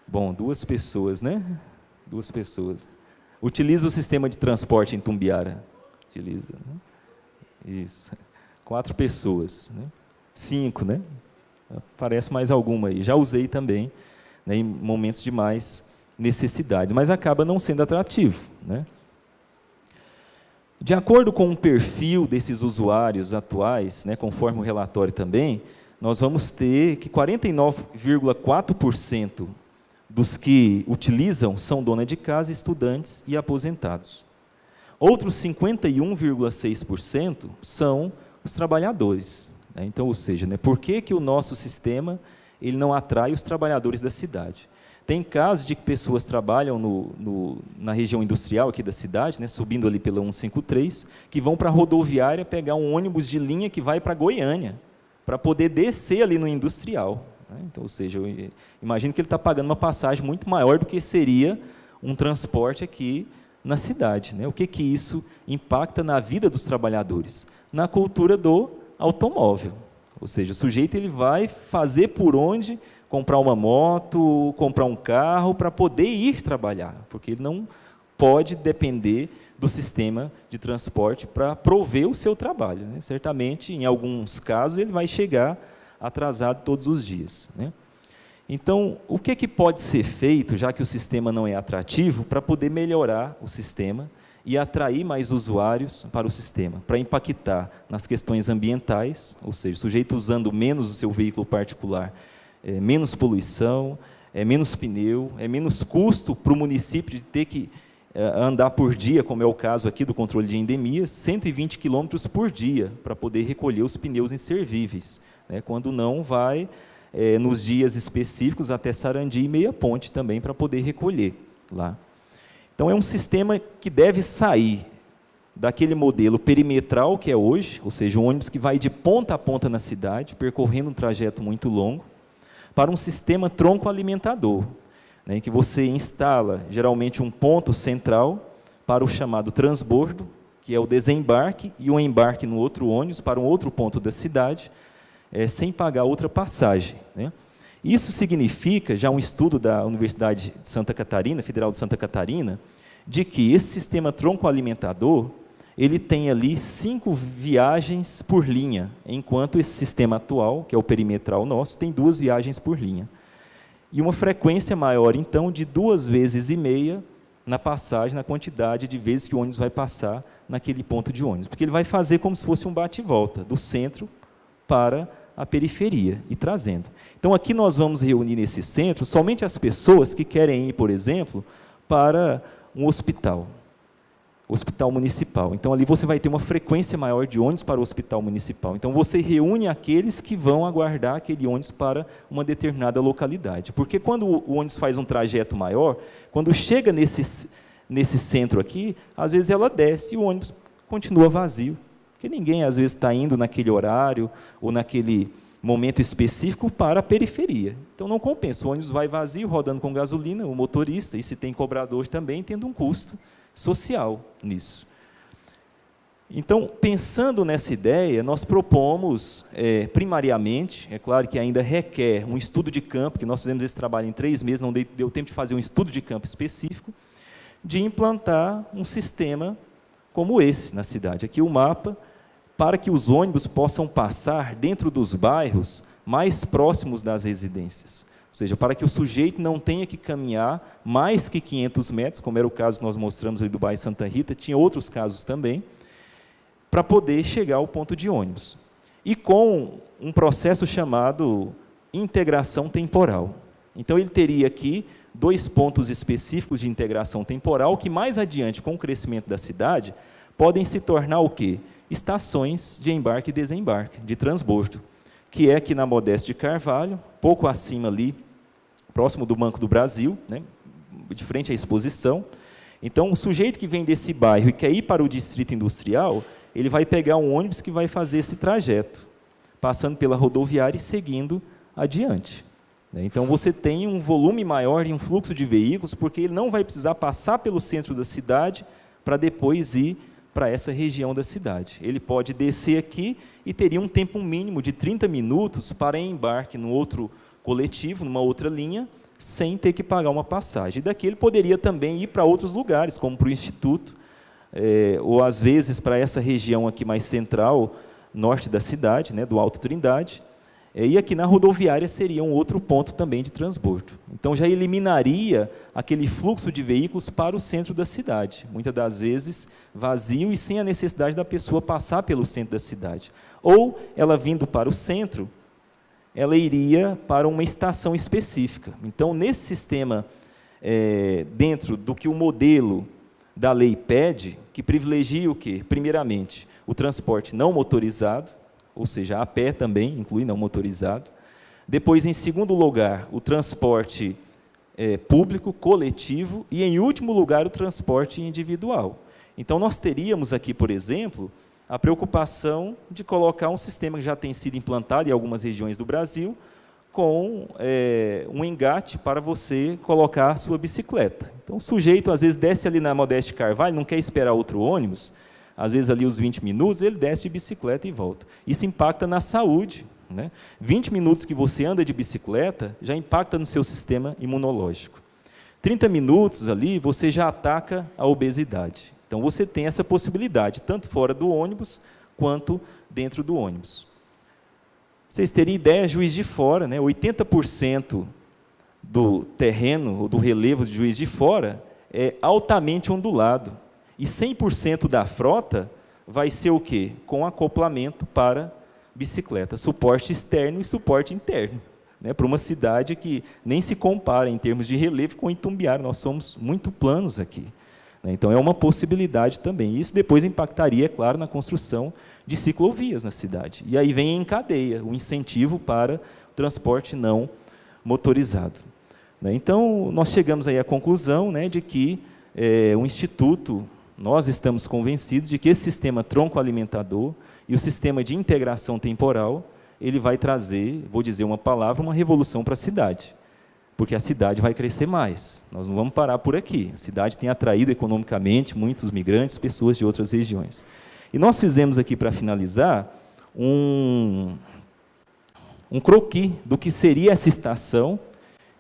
Bom, 2 pessoas, né? 2 pessoas. Utiliza o sistema de transporte em Tumbiara? Utiliza, né? Isso. 4 pessoas, né? 5, né? Parece mais alguma aí. Já usei também, né, em momentos de mais necessidades, mas acaba não sendo atrativo, né? De acordo com o perfil desses usuários atuais, né, conforme o relatório também, nós vamos ter que 49,4% dos que utilizam são dona de casa, estudantes e aposentados. Outros 51,6% são os trabalhadores, né? Então, ou seja, né, por que o nosso sistema ele não atrai os trabalhadores da cidade? Tem casos de que pessoas trabalham na região industrial aqui da cidade, né, subindo ali pela 153, que vão para a rodoviária pegar um ônibus de linha que vai para Goiânia, para poder descer ali no industrial, né? Então, ou seja, eu imagino que ele está pagando uma passagem muito maior do que seria um transporte aqui na cidade, né? O que isso impacta na vida dos trabalhadores? Na cultura do automóvel. Ou seja, o sujeito ele vai fazer por onde comprar uma moto, comprar um carro para poder ir trabalhar, porque ele não pode depender do sistema de transporte para prover o seu trabalho, né? Certamente, em alguns casos, ele vai chegar atrasado todos os dias, né? Então, o que pode ser feito, já que o sistema não é atrativo, para poder melhorar o sistema e atrair mais usuários para o sistema, para impactar nas questões ambientais, ou seja, o sujeito usando menos o seu veículo particular, menos poluição, menos pneu, menos custo para o município de ter que andar por dia, como é o caso aqui do controle de endemias, 120 quilômetros por dia para poder recolher os pneus inservíveis, né? Quando não vai, nos dias específicos, até Sarandi e Meia Ponte também para poder recolher lá. Então, é um sistema que deve sair daquele modelo perimetral que é hoje, ou seja, um ônibus que vai de ponta a ponta na cidade, percorrendo um trajeto muito longo, para um sistema tronco-alimentador, né, em que você instala, geralmente, um ponto central para o chamado transbordo, que é o desembarque e o embarque no outro ônibus para um outro ponto da cidade, sem pagar outra passagem, né? Isso significa, já um estudo da Universidade de Santa Catarina, Federal de Santa Catarina, de que esse sistema tronco-alimentador, ele tem ali 5 viagens por linha, enquanto esse sistema atual, que é o perimetral nosso, tem 2 viagens por linha. E uma frequência maior, então, de 2,5 vezes na passagem, na quantidade de vezes que o ônibus vai passar naquele ponto de ônibus. Porque ele vai fazer como se fosse um bate-volta, do centro para a periferia, e trazendo. Então, aqui nós vamos reunir nesse centro somente as pessoas que querem ir, por exemplo, para um hospital municipal. Então, ali você vai ter uma frequência maior de ônibus para o hospital municipal. Então, você reúne aqueles que vão aguardar aquele ônibus para uma determinada localidade. Porque quando o ônibus faz um trajeto maior, quando chega nesse centro aqui, às vezes ela desce e o ônibus continua vazio. Porque ninguém, às vezes, está indo naquele horário ou naquele momento específico para a periferia. Então, não compensa. O ônibus vai vazio, rodando com gasolina, o motorista, e se tem cobrador também, tendo um custo social nisso. Então, pensando nessa ideia, nós propomos, primariamente, é claro que ainda requer um estudo de campo, que nós fizemos esse trabalho em 3 meses, não deu tempo de fazer um estudo de campo específico, de implantar um sistema como esse na cidade. Aqui o mapa, para que os ônibus possam passar dentro dos bairros mais próximos das residências. Ou seja, para que o sujeito não tenha que caminhar mais que 500 metros, como era o caso que nós mostramos ali do bairro Santa Rita, tinha outros casos também, para poder chegar ao ponto de ônibus. E com um processo chamado integração temporal. Então, ele teria aqui 2 pontos específicos de integração temporal, que mais adiante, com o crescimento da cidade, podem se tornar o quê? Estações de embarque e desembarque, de transbordo. que é aqui na Modeste de Carvalho, pouco acima ali, próximo do Banco do Brasil, né, de frente à exposição. Então, o sujeito que vem desse bairro e quer ir para o distrito industrial, ele vai pegar um ônibus que vai fazer esse trajeto, passando pela rodoviária e seguindo adiante. Então, você tem um volume maior e um fluxo de veículos, porque ele não vai precisar passar pelo centro da cidade para depois ir para essa região da cidade. Ele pode descer aqui e teria um tempo mínimo de 30 minutos para embarque no outro coletivo, numa outra linha, sem ter que pagar uma passagem. E daqui ele poderia também ir para outros lugares, como para o Instituto, ou às vezes para essa região aqui mais central, norte da cidade, né, do Alto Trindade, e aqui na rodoviária seria um outro ponto também de transbordo. Então, já eliminaria aquele fluxo de veículos para o centro da cidade, muitas das vezes vazio e sem a necessidade da pessoa passar pelo centro da cidade. Ou, ela vindo para o centro, ela iria para uma estação específica. Então, nesse sistema, dentro do que o modelo da lei pede, que privilegia o quê? Primeiramente, o transporte não motorizado, ou seja, a pé também, inclui não motorizado. Depois, em segundo lugar, o transporte público, coletivo, e, em último lugar, o transporte individual. Então, nós teríamos aqui, por exemplo, a preocupação de colocar um sistema que já tem sido implantado em algumas regiões do Brasil, com um engate para você colocar a sua bicicleta. Então, o sujeito, às vezes, desce ali na Modeste Carvalho, não quer esperar outro ônibus, às vezes ali os 20 minutos, ele desce de bicicleta e volta. Isso impacta na saúde, né? 20 minutos que você anda de bicicleta já impacta no seu sistema imunológico. 30 minutos ali, você já ataca a obesidade. Então, você tem essa possibilidade, tanto fora do ônibus, quanto dentro do ônibus. Vocês terem ideia, Juiz de Fora, né, 80% do terreno, ou do relevo de Juiz de Fora, é altamente ondulado. E 100% da frota vai ser o quê? Com acoplamento para bicicleta, suporte externo e suporte interno, né? Para uma cidade que nem se compara em termos de relevo com Itumbiara, nós somos muito planos aqui, né? Então, é uma possibilidade também. Isso depois impactaria, é claro, na construção de ciclovias na cidade. E aí vem em cadeia o incentivo para o transporte não motorizado, né? Então, nós chegamos aí à conclusão, né, de que o Instituto, nós estamos convencidos de que esse sistema tronco-alimentador e o sistema de integração temporal, ele vai trazer, vou dizer uma palavra, uma revolução para a cidade. Porque a cidade vai crescer mais. Nós não vamos parar por aqui. A cidade tem atraído economicamente muitos migrantes, pessoas de outras regiões. E nós fizemos aqui, para finalizar, um croquis do que seria essa estação,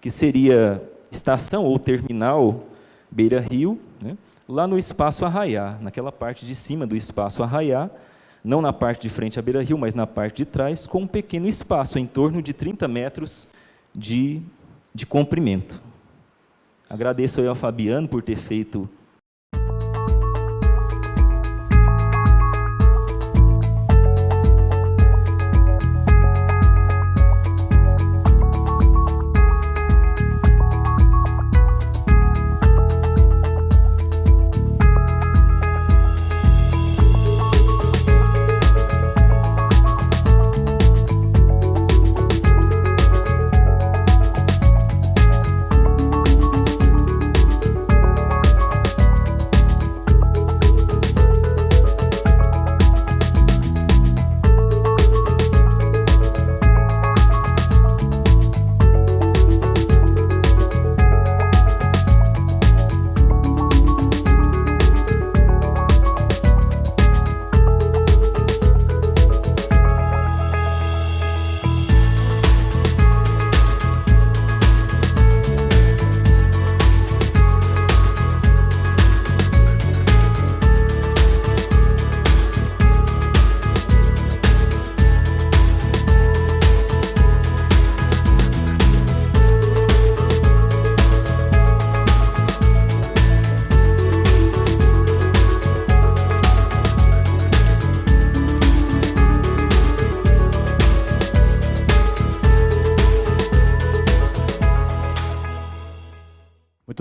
que seria estação ou terminal Beira Rio, né? Lá no Espaço Arraiá, naquela parte de cima do Espaço Arraiá, não na parte de frente à Beira Rio, mas na parte de trás, com um pequeno espaço, em torno de 30 metros de comprimento. Agradeço aí ao Fabiano por ter feito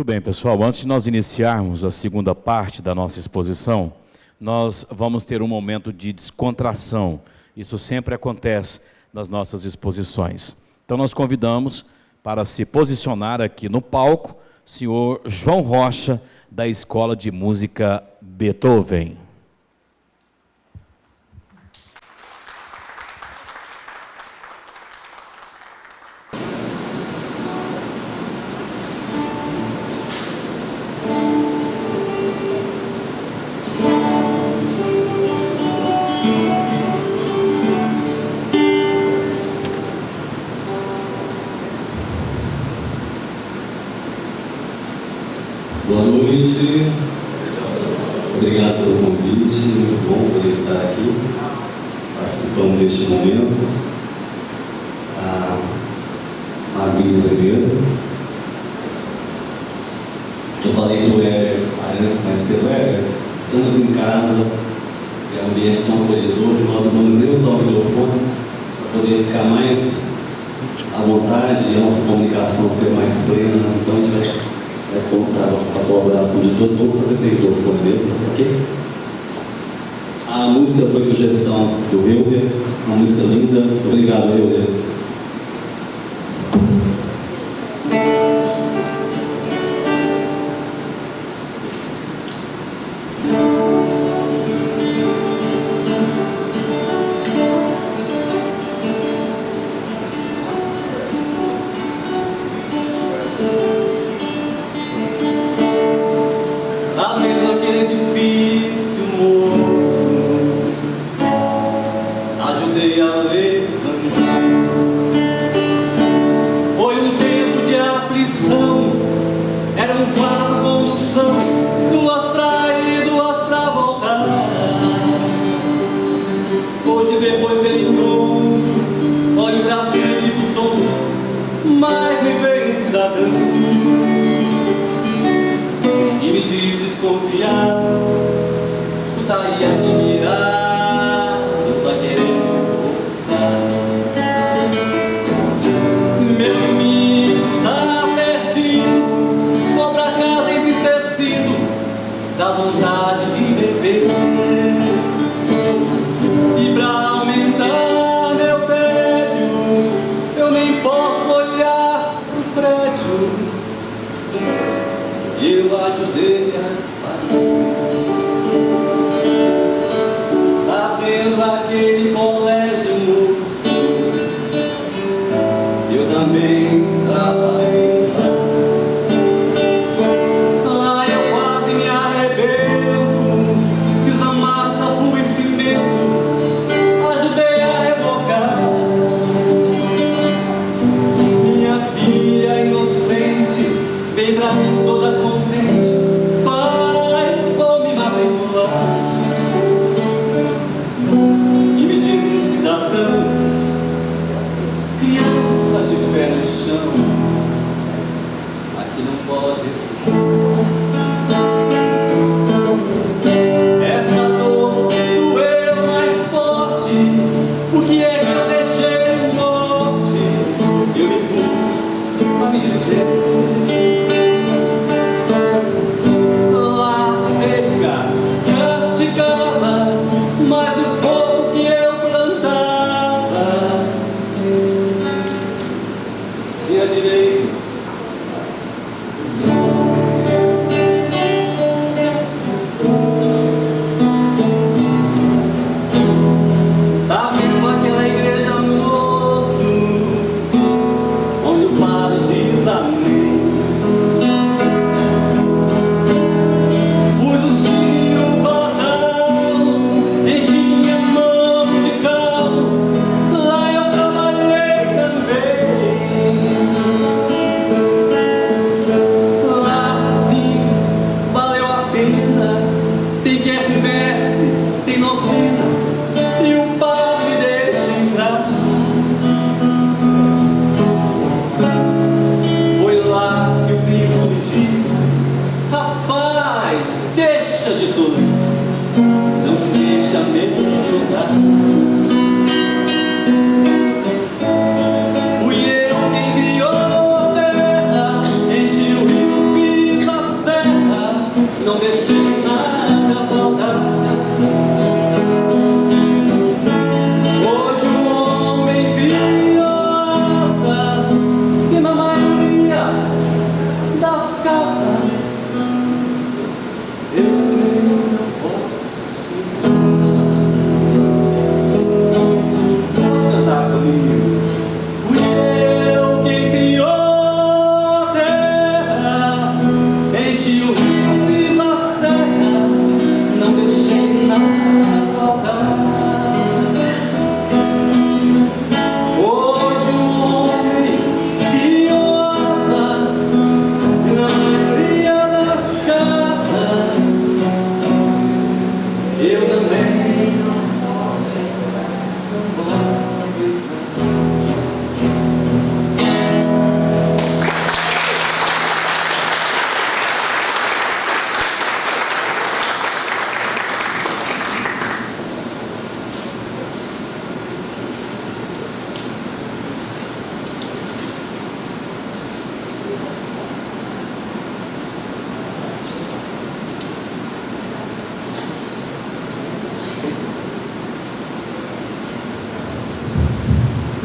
Muito bem, pessoal, antes de nós iniciarmos a segunda parte da nossa exposição, nós vamos ter um momento de descontração. Isso sempre acontece das nossas exposições. Então nós convidamos para se posicionar aqui no palco o senhor João Rocha, da Escola de Música Beethoven. Boa noite, obrigado pelo convite, muito bom poder estar aqui, participando deste momento. Marguinho primeiro. Eu falei do Weber antes, mais cedo, Weber, estamos em casa, é um ambiente tão acolhedor, e nós não vamos nem usar o microfone para poder ficar mais à vontade e a nossa comunicação ser mais plena, então a gente vai contar com a colaboração de todos. Vamos fazer sem microfone mesmo, ok? A música foi sugestão do Helder, uma música linda. Obrigado, Helder.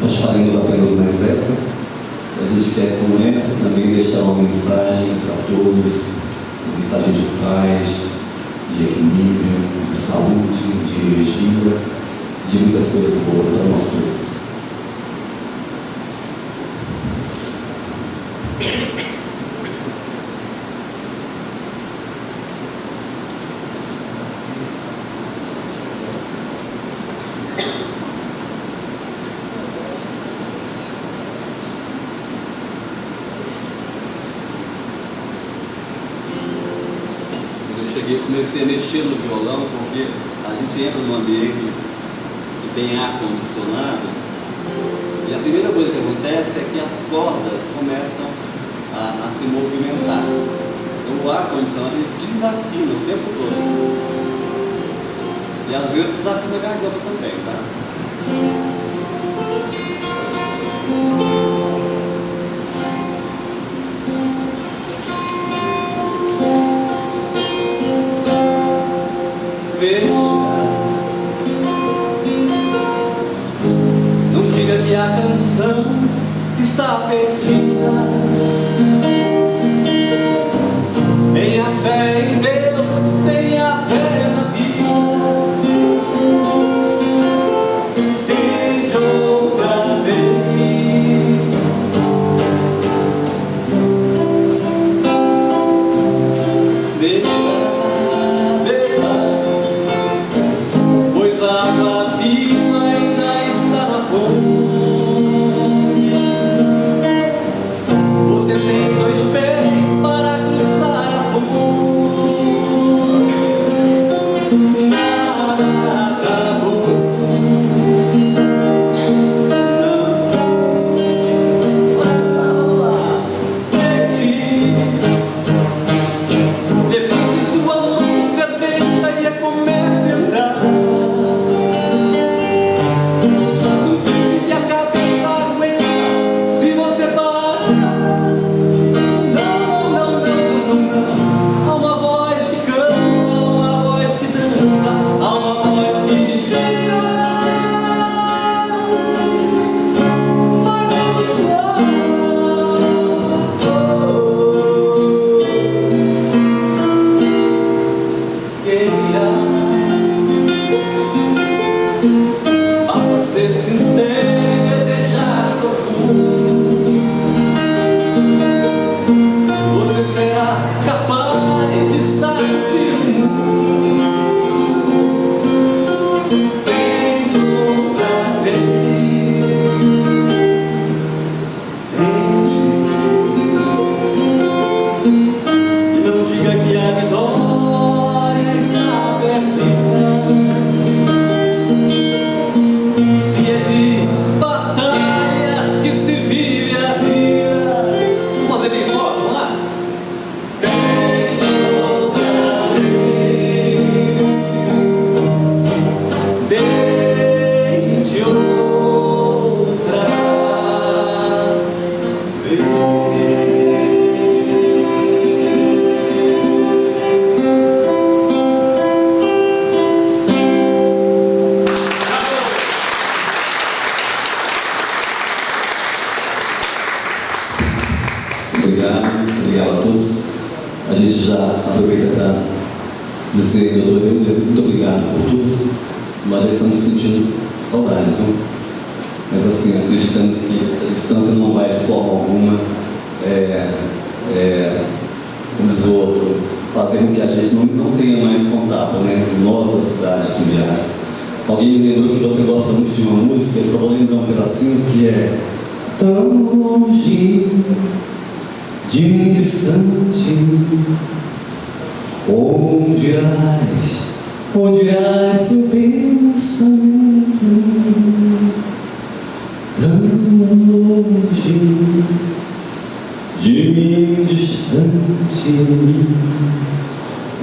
Nós faremos apenas mais essa. A gente quer, com essa, também deixar uma mensagem para todos, uma mensagem de paz, de equilíbrio, de saúde, de energia, de muitas coisas boas para nós todos. Eu comecei a mexer no violão porque a gente entra num ambiente que tem ar-condicionado e a primeira coisa que acontece é que as cordas começam a se movimentar. Então o ar-condicionado desafina o tempo todo. E às vezes desafina a garganta também, tá? Veja, não diga que a canção está perdida. Tenha fé em Deus, tenha fé na vida. Tente outra vez. Beba, pois a água viva ainda está na fonte. Você tem 2 pés para cruzar a ponte. Nada acabou. Vamos lá. Levante sua mão sedenta e comece a andar. Obrigado a todos. A gente já aproveita para dizer, doutor Euler, muito obrigado por tudo. Nós já estamos sentindo saudades, viu? Mas assim, acreditamos que essa distância não vai de forma alguma, como diz o outro, fazer com que a gente não tenha mais contato, né? Nós da cidade de Imbirá. Alguém me lembrou que você gosta muito de uma música, eu só vou lembrar um pedacinho que é tão longe de mim distante, onde irás teu pensamento, tão longe de mim distante,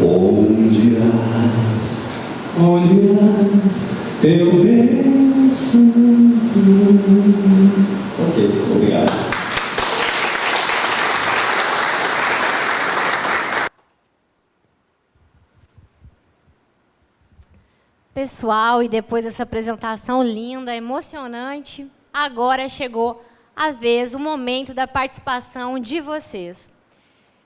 onde irás teu pensamento. Ok, obrigado. pessoal, e depois dessa apresentação linda, emocionante, agora chegou a vez, o momento da participação de vocês.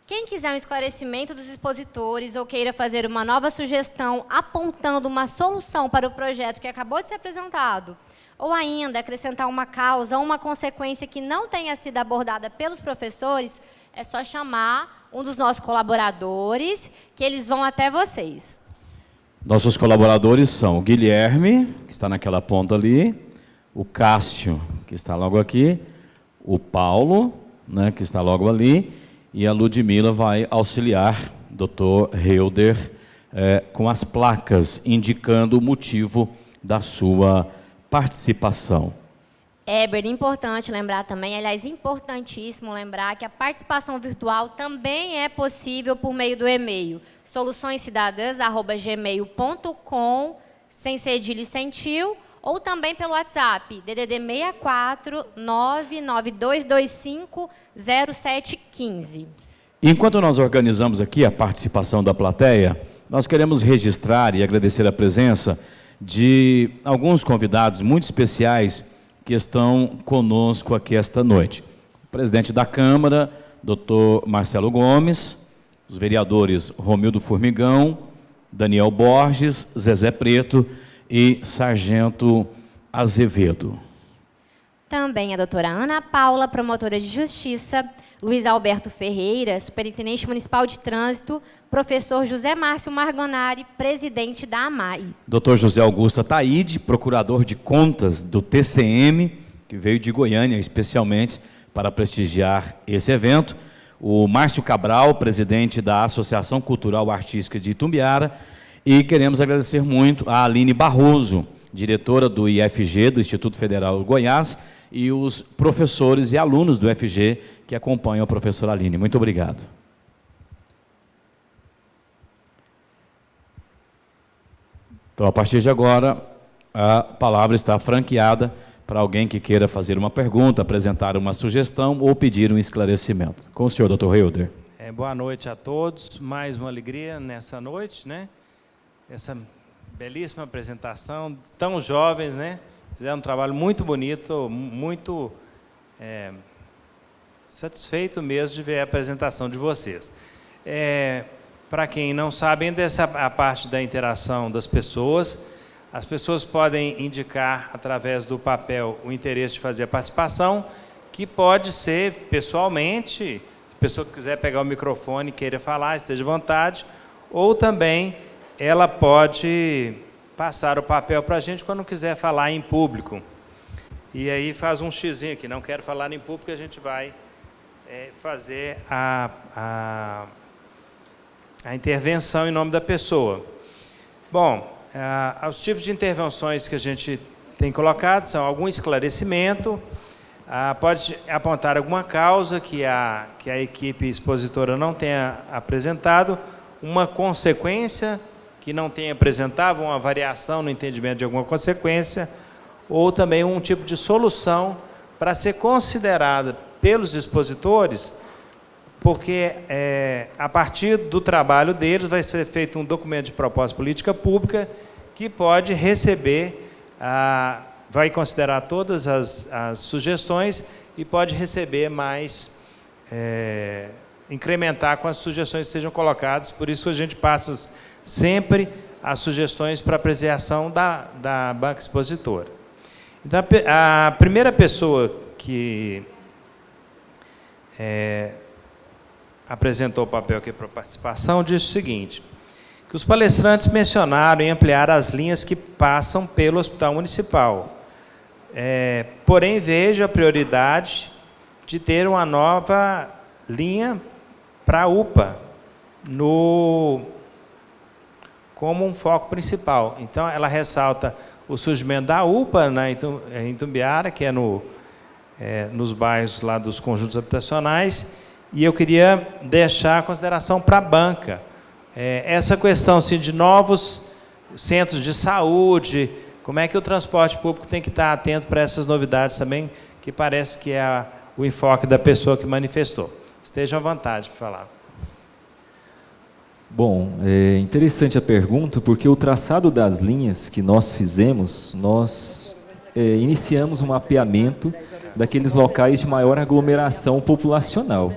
Quem quiser um esclarecimento dos expositores ou queira fazer uma nova sugestão apontando uma solução para o projeto que acabou de ser apresentado, ou ainda acrescentar uma causa ou uma consequência que não tenha sido abordada pelos professores, é só chamar um dos nossos colaboradores, que eles vão até vocês. Nossos colaboradores são o Guilherme, que está naquela ponta ali, o Cássio, que está logo aqui, o Paulo, né, que está logo ali, e a Ludmila vai auxiliar o Dr. Helder com as placas, indicando o motivo da sua participação. Éber, importante lembrar também, aliás, importantíssimo lembrar que a participação virtual também é possível por meio do e-mail soluçõescidadãs@gmail.com, sem cedilha e sem tio, ou também pelo WhatsApp, DDD 64 99225 0715. Enquanto nós organizamos aqui a participação da plateia, nós queremos registrar e agradecer a presença de alguns convidados muito especiais que estão conosco aqui esta noite. O presidente da Câmara, Dr. Marcelo Gomes, os vereadores Romildo Formigão, Daniel Borges, Zezé Preto e Sargento Azevedo. Também a doutora Ana Paula, promotora de Justiça, Luiz Alberto Ferreira, superintendente municipal de trânsito, professor José Márcio Margonari, presidente da AMAI. Dr. José Augusto Ataíde, procurador de contas do TCM, que veio de Goiânia especialmente para prestigiar esse evento. O Márcio Cabral, presidente da Associação Cultural Artística de Itumbiara. E queremos agradecer muito a Aline Barroso, diretora do IFG, do Instituto Federal do Goiás, e os professores e alunos do IFG que acompanham a professora Aline. Muito obrigado. Então, a partir de agora, a palavra está franqueada para alguém que queira fazer uma pergunta, apresentar uma sugestão ou pedir um esclarecimento. Com o senhor, doutor Helder. Boa noite a todos. Mais uma alegria nessa noite, né? Essa belíssima apresentação, tão jovens, né? Fizeram um trabalho muito bonito, muito satisfeito mesmo de ver a apresentação de vocês. Para quem não sabe, ainda a parte da interação das pessoas, as pessoas podem indicar através do papel o interesse de fazer a participação, que pode ser pessoalmente, se a pessoa quiser pegar o microfone e queira falar, esteja à vontade, ou também ela pode passar o papel para a gente quando quiser falar em público. E aí faz um xizinho aqui, não quero falar em público, a gente vai fazer a intervenção em nome da pessoa. Bom, os tipos de intervenções que a gente tem colocado são algum esclarecimento, pode apontar alguma causa que a equipe expositora não tenha apresentado, uma consequência que não tenha apresentado, uma variação no entendimento de alguma consequência, ou também um tipo de solução para ser considerada pelos expositores, porque a partir do trabalho deles vai ser feito um documento de proposta política pública que pode receber, vai considerar todas as sugestões e pode receber mais, incrementar com as sugestões que sejam colocadas. Por isso a gente passa sempre as sugestões para apreciação da banca expositora. Então, a primeira pessoa que apresentou o papel aqui para participação disse o seguinte, que os palestrantes mencionaram em ampliar as linhas que passam pelo Hospital Municipal. Porém, vejo a prioridade de ter uma nova linha para a UPA, como um foco principal. Então, ela ressalta o surgimento da UPA em Itumbiara, que é nos bairros lá dos conjuntos habitacionais, e eu queria deixar a consideração para a banca. Essa questão assim, de novos centros de saúde, como é que o transporte público tem que estar atento para essas novidades também, que parece que é o enfoque da pessoa que manifestou. Estejam à vontade para falar. Bom, é interessante a pergunta, porque o traçado das linhas que nós fizemos, nós iniciamos um mapeamento daqueles locais de maior aglomeração populacional,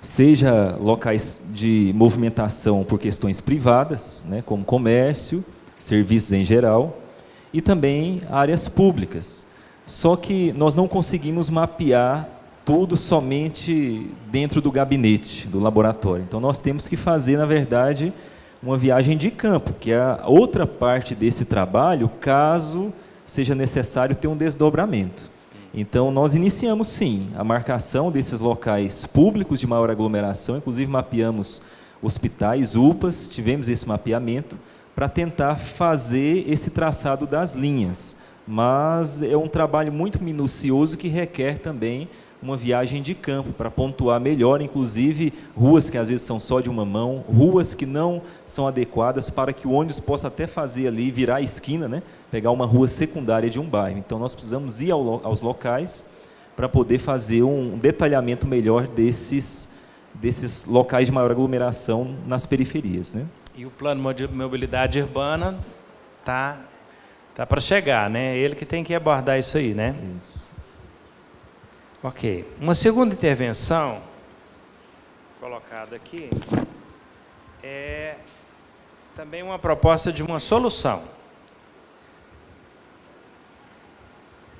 seja locais de movimentação por questões privadas, né, como comércio, serviços em geral, e também áreas públicas. Só que nós não conseguimos mapear tudo somente dentro do gabinete, do laboratório. Então, nós temos que fazer, na verdade, uma viagem de campo, que é a outra parte desse trabalho, caso seja necessário ter um desdobramento. Então, nós iniciamos, sim, a marcação desses locais públicos de maior aglomeração, inclusive mapeamos hospitais, UPAs, tivemos esse mapeamento, para tentar fazer esse traçado das linhas. Mas é um trabalho muito minucioso que requer também uma viagem de campo para pontuar melhor, inclusive ruas que às vezes são só de uma mão, ruas que não são adequadas para que o ônibus possa até fazer ali, virar a esquina, né? Pegar uma rua secundária de um bairro. Então nós precisamos ir aos locais para poder fazer um detalhamento melhor desses locais de maior aglomeração nas periferias, né? E o plano de mobilidade urbana tá para chegar, né? Ele que tem que abordar isso aí, né? Isso. Ok. Uma segunda intervenção colocada aqui é também uma proposta de uma solução.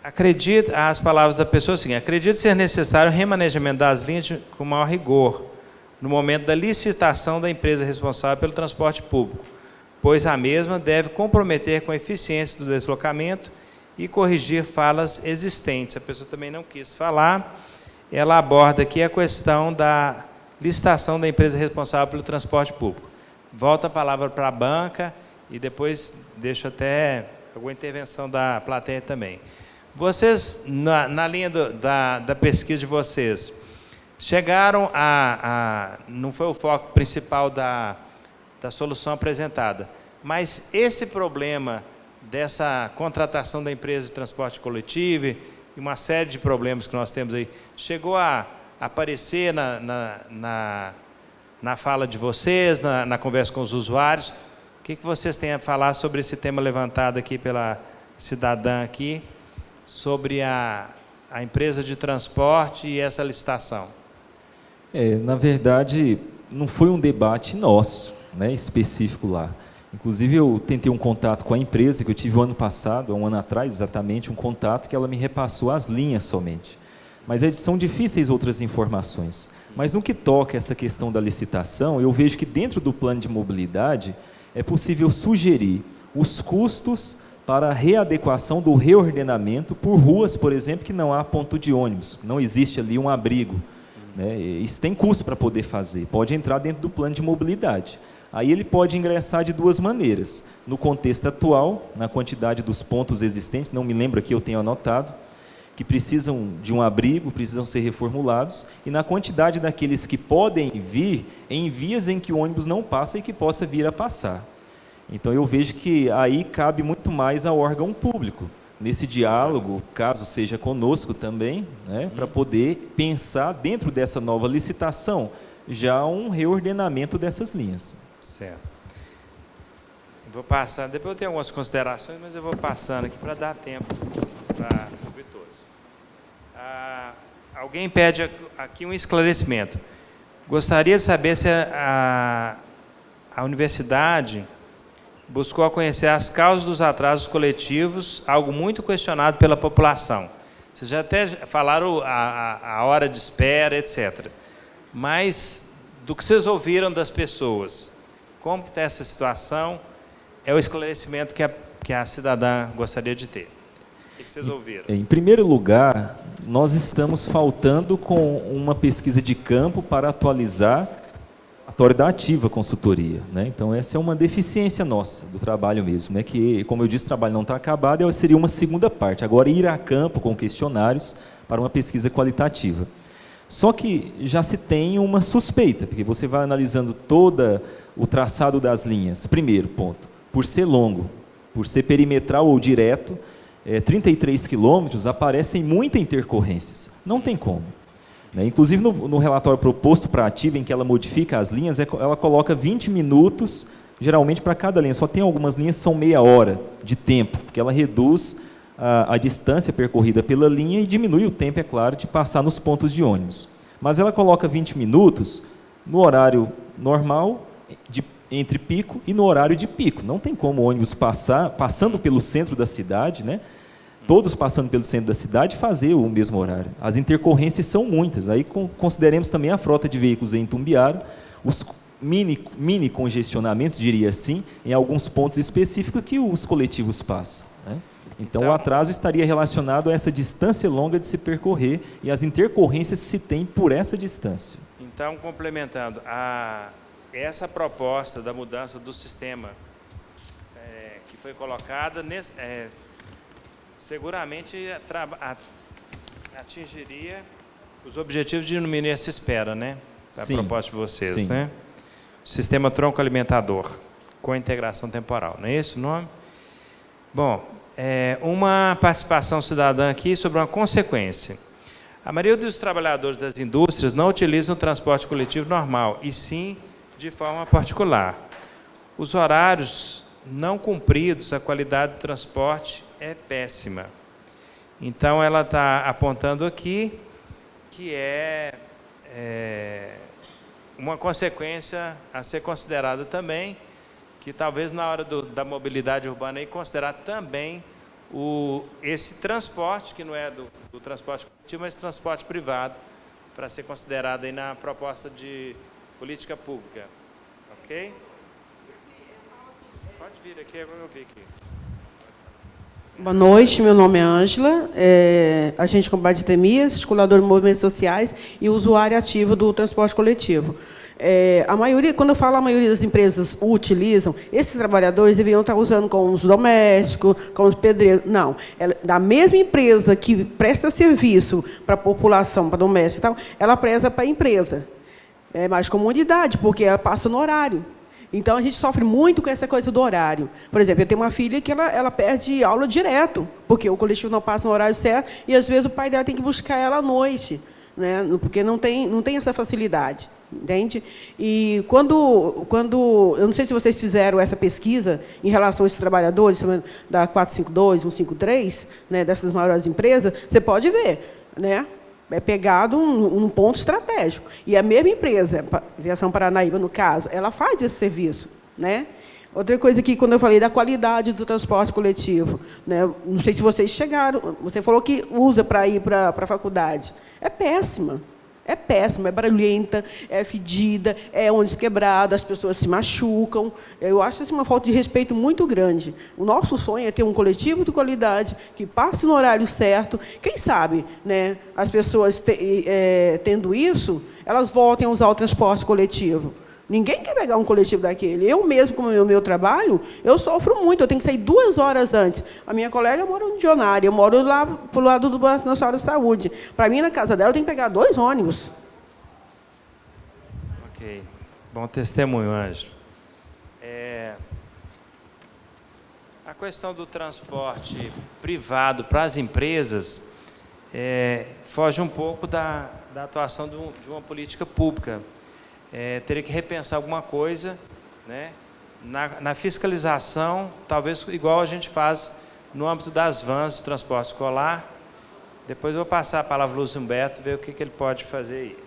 Acredito, as palavras da pessoa assim, acredito ser necessário o remanejamento das linhas com maior rigor no momento da licitação da empresa responsável pelo transporte público, pois a mesma deve comprometer com a eficiência do deslocamento e corrigir falas existentes. A pessoa também não quis falar. Ela aborda aqui a questão da licitação da empresa responsável pelo transporte público. Volta a palavra para a banca e depois deixo até alguma intervenção da plateia também. Vocês, na linha da pesquisa de vocês, chegaram não foi o foco principal da solução apresentada, mas esse problema dessa contratação da empresa de transporte coletivo e uma série de problemas que nós temos aí, chegou a aparecer na fala de vocês, na conversa com os usuários? O que vocês têm a falar sobre esse tema levantado aqui pela cidadã aqui, sobre a empresa de transporte e essa licitação? Na verdade, não foi um debate nosso, né, específico lá. Inclusive, eu tentei um contato com a empresa, que eu tive o ano passado, há um ano atrás, exatamente, um contato que ela me repassou as linhas somente. Mas são difíceis outras informações. Mas no que toca essa questão da licitação, eu vejo que dentro do plano de mobilidade é possível sugerir os custos para a readequação do reordenamento por ruas, por exemplo, que não há ponto de ônibus, não existe ali um abrigo, né? Isso tem custo para poder fazer, pode entrar dentro do plano de mobilidade. Aí ele pode ingressar de duas maneiras, no contexto atual, na quantidade dos pontos existentes, não me lembro aqui, eu tenho anotado, que precisam de um abrigo, precisam ser reformulados, e na quantidade daqueles que podem vir em vias em que o ônibus não passa e que possa vir a passar. Então eu vejo que aí cabe muito mais ao órgão público, nesse diálogo, caso seja conosco também, né, para poder pensar dentro dessa nova licitação, já um reordenamento dessas linhas. Certo. Eu vou passar, depois eu tenho algumas considerações, mas eu vou passando aqui para dar tempo para ouvir todos. Alguém pede aqui um esclarecimento. Gostaria de saber se a universidade buscou conhecer as causas dos atrasos coletivos, algo muito questionado pela população. Vocês já até falaram a hora de espera, etc. Mas, do que vocês ouviram das pessoas, como está essa situação? É o esclarecimento que a cidadã gostaria de ter. O que vocês ouviram? Em primeiro lugar, nós estamos faltando com uma pesquisa de campo para atualizar a relatório da Ativa Consultoria, né? Então, essa é uma deficiência nossa do trabalho mesmo, né? Que, como eu disse, o trabalho não está acabado, seria uma segunda parte. Agora, ir a campo com questionários para uma pesquisa qualitativa. Só que já se tem uma suspeita, porque você vai analisando todo o traçado das linhas. Primeiro ponto, por ser longo, por ser perimetral ou direto, 33 quilômetros, aparecem muitas intercorrências. Não tem como. né? Inclusive, no relatório proposto para a Ativa, em que ela modifica as linhas, ela coloca 20 minutos, geralmente, para cada linha. Só tem algumas linhas que são meia hora de tempo, porque ela reduz a distância percorrida pela linha e diminui o tempo, é claro, de passar nos pontos de ônibus. Mas ela coloca 20 minutos no horário normal, entre pico, e no horário de pico. Não tem como o ônibus passando pelo centro da cidade, né? Todos passando pelo centro da cidade, fazer o mesmo horário. As intercorrências são muitas. Aí consideremos também a frota de veículos em Itumbiara, os mini congestionamentos, diria assim, em alguns pontos específicos que os coletivos passam, né? Então, o atraso estaria relacionado a essa distância longa de se percorrer e as intercorrências se tem por essa distância. Então, complementando, essa proposta da mudança do sistema que foi colocada, seguramente atingiria os objetivos de diminuir essa espera, né? A proposta de vocês, sim, né? Sistema tronco alimentador, com integração temporal, não é isso o nome? Bom, uma participação cidadã aqui sobre uma consequência. A maioria dos trabalhadores das indústrias não utilizam o transporte coletivo normal, e sim de forma particular. Os horários não cumpridos, a qualidade do transporte é péssima. Então, ela está apontando aqui que uma consequência a ser considerada também, que talvez na hora da mobilidade urbana aí considerar também esse transporte, que não é do transporte coletivo, mas transporte privado, para ser considerado aí na proposta de política pública. Ok? Pode vir aqui, agora eu vi aqui. Boa noite, meu nome é Ângela, agente de combate a endemias, articulador de movimentos sociais e usuária ativa do transporte coletivo. A maioria, quando eu falo a maioria das empresas o utilizam, esses trabalhadores deveriam estar usando como os domésticos, como os pedreiros. Não, da mesma empresa que presta serviço para a população, para doméstica e tal, ela presta para a empresa. É mais comodidade, porque ela passa no horário. Então, a gente sofre muito com essa coisa do horário. Por exemplo, eu tenho uma filha que ela perde aula direto, porque o coletivo não passa no horário certo, e, às vezes, o pai dela tem que buscar ela à noite, né? Porque não tem essa facilidade, entende? E quando eu não sei se vocês fizeram essa pesquisa em relação a esses trabalhadores, da 452, 153, né, dessas maiores empresas, você pode ver, né? É pegado um ponto estratégico. E a mesma empresa, a Aviação Paranaíba, no caso, ela faz esse serviço, né? Outra coisa que, quando eu falei da qualidade do transporte coletivo, né, não sei se vocês chegaram, você falou que usa para ir para a faculdade. É péssima. É péssima, é barulhenta, é fedida, é ônibus quebrado, as pessoas se machucam. Eu acho assim, uma falta de respeito muito grande. O nosso sonho é ter um coletivo de qualidade que passe no horário certo. Quem sabe, né, as pessoas tendo isso, elas voltem a usar o transporte coletivo. Ninguém quer pegar um coletivo daquele. Eu mesmo, como o meu trabalho, eu sofro muito. Eu tenho que sair 2 horas antes. A minha colega mora no Dionário, eu moro lá para o lado do Nossa Senhora da Saúde. Para mim, na casa dela, eu tenho que pegar 2 ônibus. Ok. Bom testemunho, Ângelo. A questão do transporte privado para as empresas foge um pouco da atuação de uma política pública. Teria que repensar alguma coisa, né, na fiscalização, talvez igual a gente faz no âmbito das vans do transporte escolar. Depois eu vou passar a palavra ao Lúcio Humberto, ver o que ele pode fazer aí.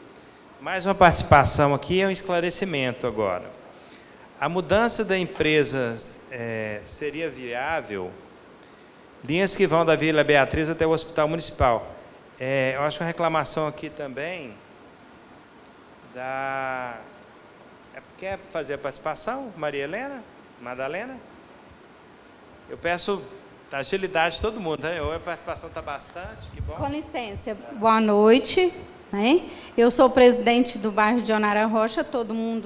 Mais uma participação aqui, um esclarecimento agora. A mudança da empresa seria viável? Linhas que vão da Vila Beatriz até o Hospital Municipal. Eu acho que uma reclamação aqui também... Quer fazer a participação, Maria Helena? Madalena? Eu peço agilidade de todo mundo, né? Hoje a participação está bastante, que bom. Com licença, boa noite. Né? Eu sou presidente do bairro de Onara Rocha,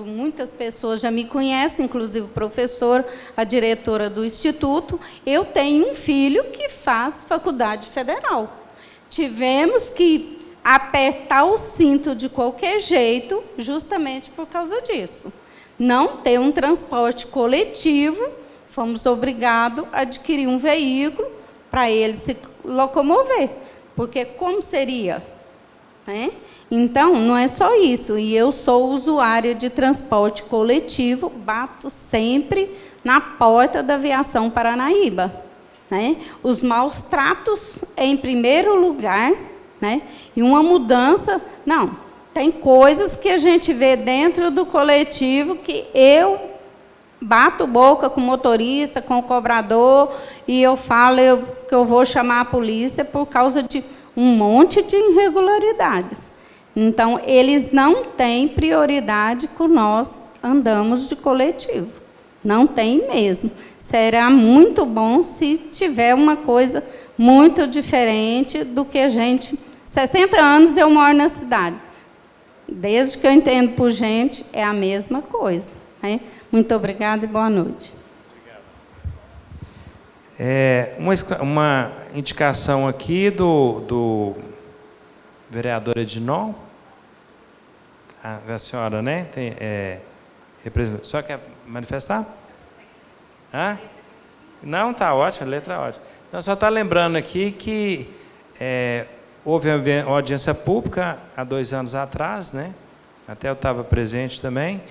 muitas pessoas já me conhecem, inclusive o professor, a diretora do Instituto. Eu tenho um filho que faz faculdade federal. Tivemos que apertar o cinto de qualquer jeito, justamente por causa disso. Não ter um transporte coletivo, fomos obrigados a adquirir um veículo para ele se locomover. Porque como seria? né? Então, não é só isso. E eu sou usuária de transporte coletivo, bato sempre na porta da Aviação Paranaíba, né? Os maus tratos em primeiro lugar, né? E uma mudança. Não, tem coisas que a gente vê dentro do coletivo que eu bato boca com o motorista, com o cobrador, e eu falo que eu vou chamar a polícia por causa de um monte de irregularidades. Então, eles não têm prioridade com nós andamos de coletivo. Não tem mesmo. Será muito bom se tiver uma coisa muito diferente do que a gente... 60 anos eu moro na cidade. Desde que eu entendo por gente, é a mesma coisa, né? Muito obrigada e boa noite. Uma indicação aqui do vereador Edinol. A senhora, né? Representante. Só quer manifestar? Hã? Não, está ótimo, a letra é ótima. Não, só está lembrando aqui que houve uma audiência pública há 2 anos atrás, né? Até eu estava presente também.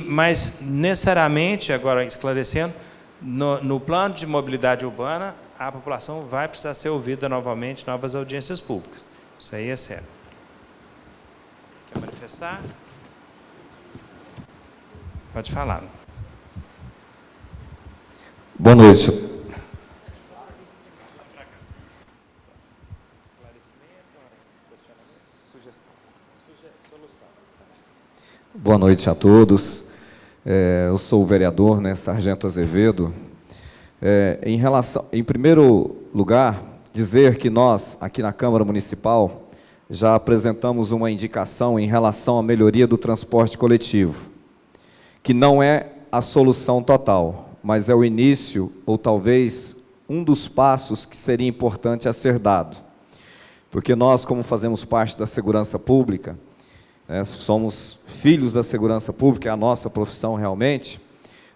Mas, necessariamente, agora esclarecendo, no plano de mobilidade urbana, a população vai precisar ser ouvida novamente, novas audiências públicas. Isso aí é sério. Quer manifestar? Pode falar. Boa noite. Boa noite a todos. Eu sou o vereador, né, Sargento Azevedo. Em primeiro lugar, dizer que nós, aqui na Câmara Municipal, já apresentamos uma indicação em relação à melhoria do transporte coletivo, que não é a solução total, mas é o início, ou talvez um dos passos que seria importante a ser dado. Porque nós, como fazemos parte da segurança pública, somos filhos da segurança pública, é a nossa profissão realmente,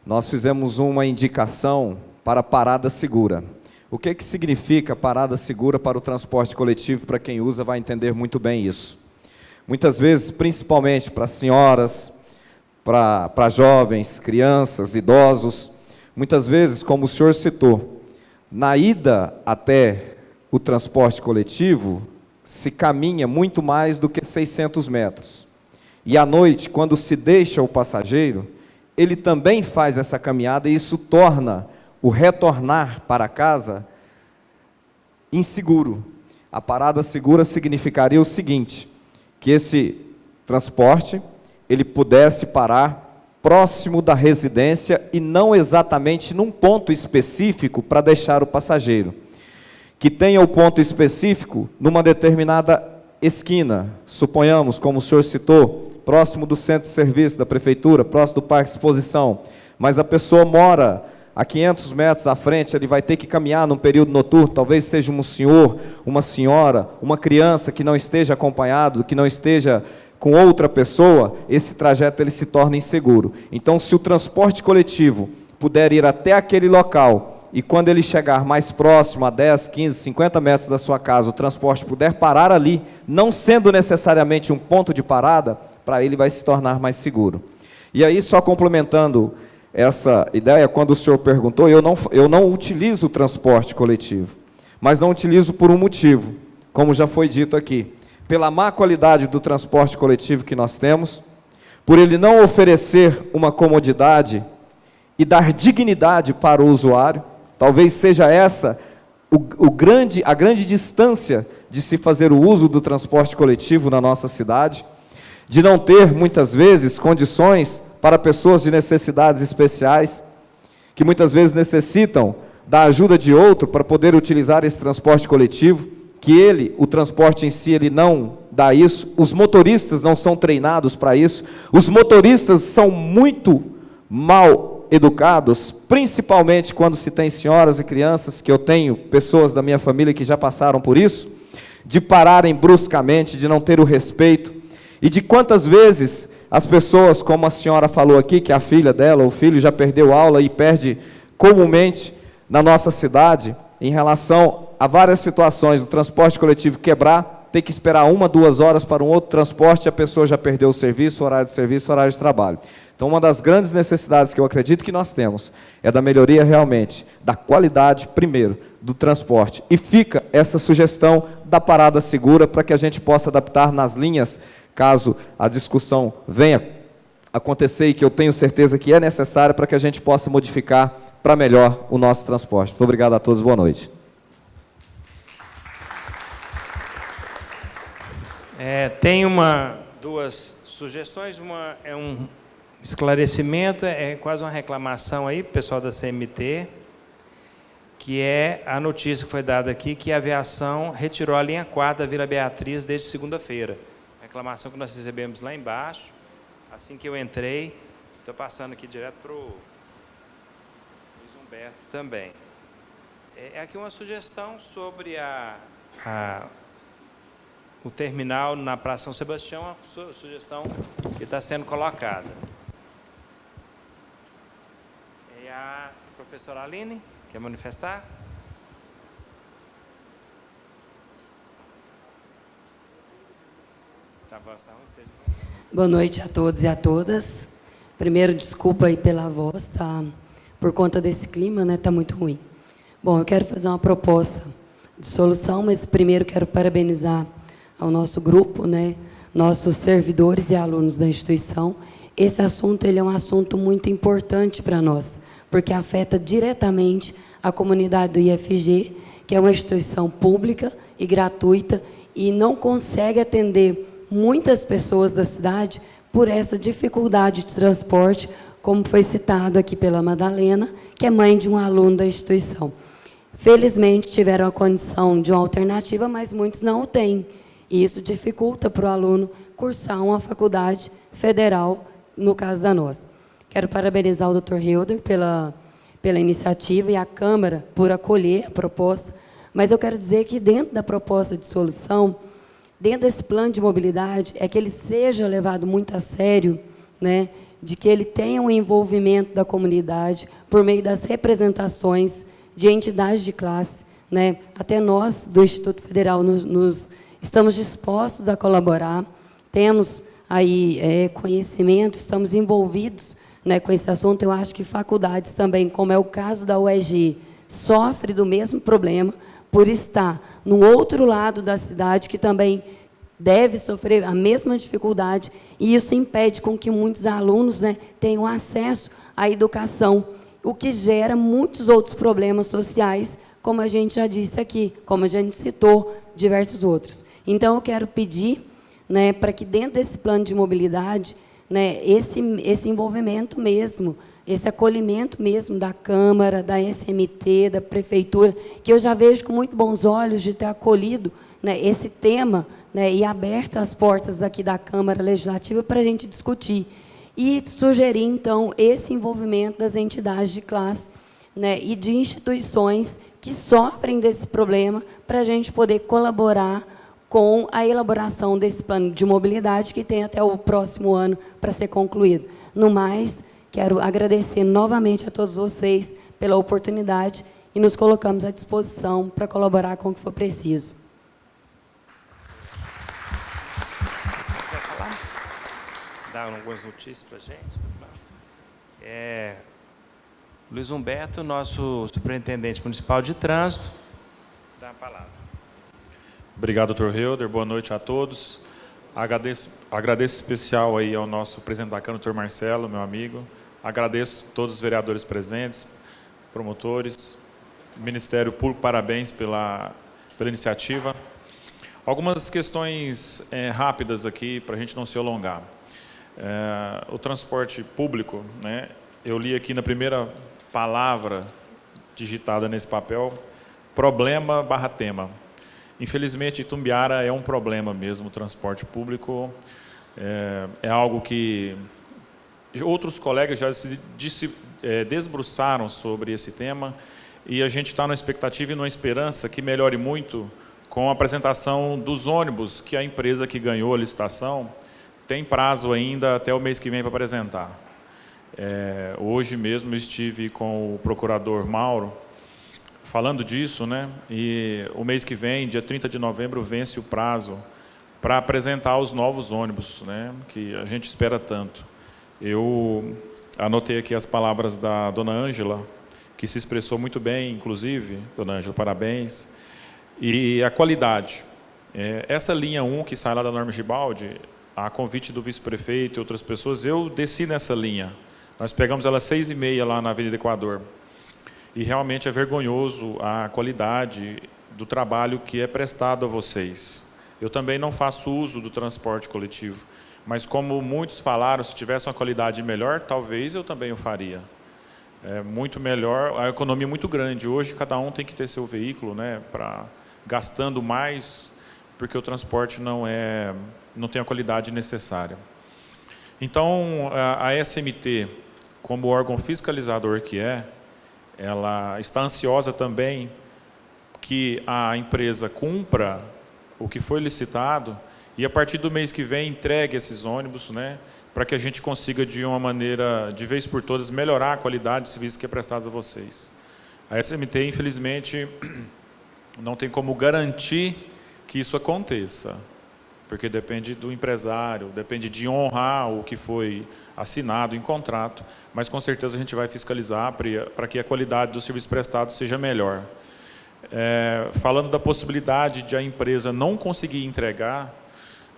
nós fizemos uma indicação para parada segura. O que significa parada segura para o transporte coletivo? Para quem usa vai entender muito bem isso. Muitas vezes, principalmente para senhoras, para jovens, crianças, idosos, muitas vezes, como o senhor citou, na ida até o transporte coletivo, se caminha muito mais do que 600 metros. E à noite, quando se deixa o passageiro, ele também faz essa caminhada e isso torna o retornar para casa inseguro. A parada segura significaria o seguinte, que esse transporte ele pudesse parar próximo da residência e não exatamente num ponto específico para deixar o passageiro. Que tenha o ponto específico numa determinada esquina, suponhamos, como o senhor citou, próximo do centro de serviço da prefeitura, próximo do parque de exposição, mas a pessoa mora a 500 metros à frente, ele vai ter que caminhar num período noturno, talvez seja um senhor, uma senhora, uma criança que não esteja acompanhado, que não esteja com outra pessoa, esse trajeto ele se torna inseguro. Então, se o transporte coletivo puder ir até aquele local, e quando ele chegar mais próximo, a 10, 15, 50 metros da sua casa, o transporte puder parar ali, não sendo necessariamente um ponto de parada, para ele vai se tornar mais seguro. E aí, só complementando essa ideia, quando o senhor perguntou, eu não utilizo o transporte coletivo, mas não utilizo por um motivo, como já foi dito aqui, pela má qualidade do transporte coletivo que nós temos, por ele não oferecer uma comodidade e dar dignidade para o usuário, talvez seja essa a grande distância de se fazer o uso do transporte coletivo na nossa cidade, de não ter, muitas vezes, condições para pessoas de necessidades especiais, que muitas vezes necessitam da ajuda de outro para poder utilizar esse transporte coletivo, que o transporte em si, ele não dá isso, os motoristas não são treinados para isso, os motoristas são muito mal educados, principalmente quando se tem senhoras e crianças, que eu tenho pessoas da minha família que já passaram por isso, de pararem bruscamente, de não ter o respeito, e de quantas vezes as pessoas, como a senhora falou aqui, que a filha dela, o filho já perdeu aula e perde comumente na nossa cidade, em relação a várias situações do transporte coletivo quebrar, ter que esperar 1, 2 horas para um outro transporte, a pessoa já perdeu o serviço, horário de trabalho. Então, uma das grandes necessidades que eu acredito que nós temos é da melhoria realmente da qualidade, primeiro, do transporte. E fica essa sugestão da parada segura para que a gente possa adaptar nas linhas, caso a discussão venha acontecer e que eu tenho certeza que é necessária para que a gente possa modificar para melhor o nosso transporte. Muito obrigado a todos, boa noite. Tem duas sugestões, uma é um esclarecimento, é quase uma reclamação aí, pessoal da CMT, que é a notícia que foi dada aqui, que a aviação retirou a linha 4 da Vila Beatriz desde segunda-feira. Reclamação que nós recebemos lá embaixo, assim que eu entrei, estou passando aqui direto para o Luiz Humberto também. É aqui uma sugestão sobre o terminal na Praça São Sebastião, uma sugestão que está sendo colocada. E a professora Aline, quer manifestar? Boa noite a todos e a todas. Primeiro, desculpa aí pela voz, tá? Por conta desse clima, né? Tá muito ruim. Bom, eu quero fazer uma proposta de solução, mas primeiro quero parabenizar ao nosso grupo, né? Nossos servidores e alunos da instituição. Esse assunto ele é um assunto muito importante para nós, porque afeta diretamente a comunidade do IFG, que é uma instituição pública e gratuita e não consegue atender muitas pessoas da cidade por essa dificuldade de transporte, como foi citado aqui pela Madalena, que é mãe de um aluno da instituição. Felizmente, tiveram a condição de uma alternativa, mas muitos não o têm. E isso dificulta para o aluno cursar uma faculdade federal, no caso da nossa. Quero parabenizar o Dr. Hilder pela iniciativa e a Câmara por acolher a proposta, mas eu quero dizer que dentro da proposta de solução, dentro desse plano de mobilidade, é que ele seja levado muito a sério, né, de que ele tenha um envolvimento da comunidade por meio das representações de entidades de classe, né, até nós, do Instituto Federal, estamos dispostos a colaborar, temos aí conhecimento, estamos envolvidos, né, com esse assunto. Eu acho que faculdades também, como é o caso da UEG, sofre do mesmo problema por estar no outro lado da cidade, que também deve sofrer a mesma dificuldade, e isso impede com que muitos alunos, né, tenham acesso à educação, o que gera muitos outros problemas sociais, como a gente já disse aqui, como a gente citou, diversos outros. Então, eu quero pedir, né, para que dentro desse plano de mobilidade, né, esse envolvimento mesmo, esse acolhimento mesmo da Câmara, da SMT, da Prefeitura, que eu já vejo com muito bons olhos de ter acolhido, né, esse tema, né, e aberto as portas aqui da Câmara Legislativa para a gente discutir. E sugerir, então, esse envolvimento das entidades de classe, né, e de instituições que sofrem desse problema, para a gente poder colaborar com a elaboração desse plano de mobilidade, que tem até o próximo ano para ser concluído. No mais, quero agradecer novamente a todos vocês pela oportunidade e nos colocamos à disposição para colaborar com o que for preciso. Quer falar? Dar algumas notícias para a gente? Luiz Humberto, nosso superintendente municipal de trânsito, dá a palavra. Obrigado, Dr. Hilder. Boa noite a todos. Agradeço especial aí ao nosso presidente da Câmara, Dr. Marcelo, meu amigo. Agradeço a todos os vereadores presentes, promotores, Ministério Público, parabéns pela iniciativa. Algumas questões rápidas aqui, para a gente não se alongar. O transporte público, né, eu li aqui na primeira palavra digitada nesse papel, problema/tema. Infelizmente, Itumbiara é um problema mesmo, o transporte público. É algo que outros colegas já se desbruçaram sobre esse tema, e a gente está na expectativa e na esperança que melhore muito com a apresentação dos ônibus, que a empresa que ganhou a licitação tem prazo ainda até o mês que vem para apresentar. Hoje mesmo estive com o procurador Mauro, falando disso, né, e o mês que vem, dia 30 de novembro, vence o prazo para apresentar os novos ônibus, né, que a gente espera tanto. Eu anotei aqui as palavras da dona Ângela, que se expressou muito bem, inclusive, dona Ângela, parabéns. E a qualidade. Essa linha 1 que sai lá da Norma Gibaldi, a convite do vice-prefeito e outras pessoas, eu desci nessa linha. Nós pegamos ela às 6h30 lá na Avenida Equador. E realmente é vergonhoso a qualidade do trabalho que é prestado a vocês. Eu também não faço uso do transporte coletivo, mas como muitos falaram, se tivesse uma qualidade melhor, talvez eu também o faria. É muito melhor, a economia é muito grande. Hoje, cada um tem que ter seu veículo, né, gastando mais, porque o transporte não tem a qualidade necessária. Então, a SMT, como órgão fiscalizador que ela está ansiosa também que a empresa cumpra o que foi licitado e, a partir do mês que vem, entregue esses ônibus, né, para que a gente consiga, de uma maneira, de vez por todas, melhorar a qualidade de serviço que é prestado a vocês. A SMT, infelizmente, não tem como garantir que isso aconteça, porque depende do empresário, depende de honrar o que foi assinado em contrato, mas com certeza a gente vai fiscalizar para que a qualidade do serviço prestado seja melhor. Falando da possibilidade de a empresa não conseguir entregar,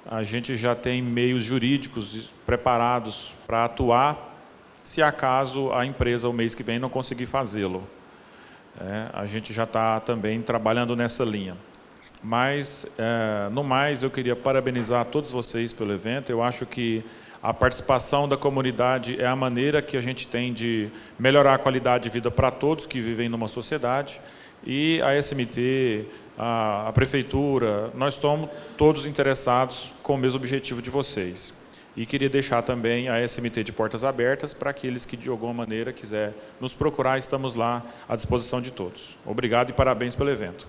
a gente já tem meios jurídicos preparados para atuar se acaso a empresa, o mês que vem, não conseguir fazê-lo. A gente já está também trabalhando nessa linha. Mas, no mais, eu queria parabenizar todos vocês pelo evento. Eu acho que a participação da comunidade é a maneira que a gente tem de melhorar a qualidade de vida para todos que vivem numa sociedade. E a SMT, a Prefeitura, nós estamos todos interessados com o mesmo objetivo de vocês. E queria deixar também a SMT de portas abertas para aqueles que, de alguma maneira, quiser nos procurar, estamos lá à disposição de todos. Obrigado e parabéns pelo evento.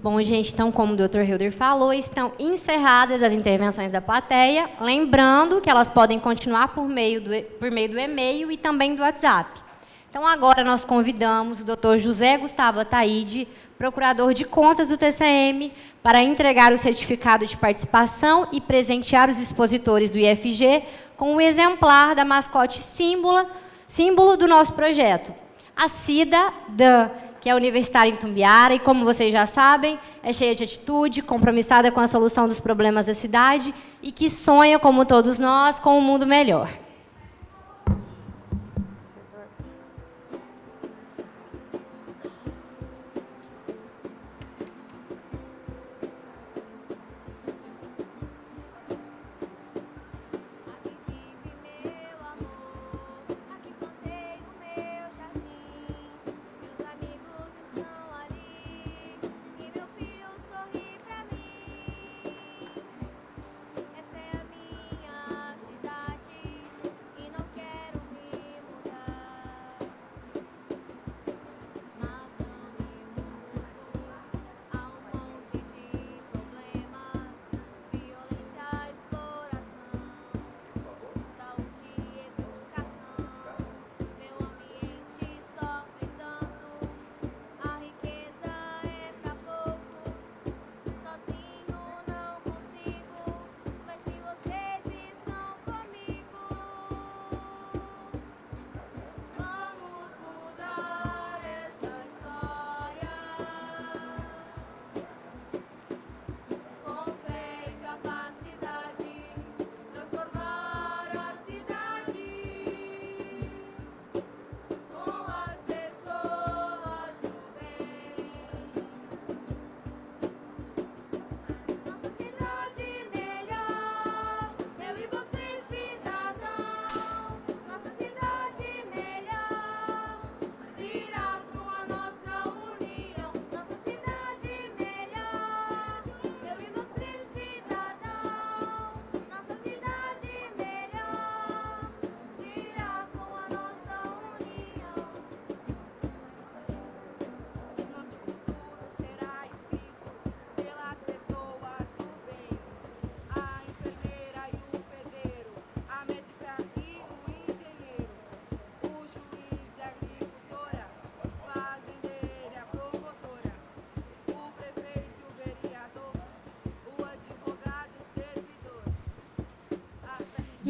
Bom, gente, então, como o Dr. Hilder falou, estão encerradas as intervenções da plateia, lembrando que elas podem continuar por meio do e-mail e também do WhatsApp. Então, agora nós convidamos o Dr. José Gustavo Ataíde, procurador de contas do TCM, para entregar o certificado de participação e presentear os expositores do IFG com um exemplar da mascote símbolo do nosso projeto, a Cida Dan, que é universitária em Tumbiara e, como vocês já sabem, é cheia de atitude, compromissada com a solução dos problemas da cidade e que sonha, como todos nós, com um mundo melhor.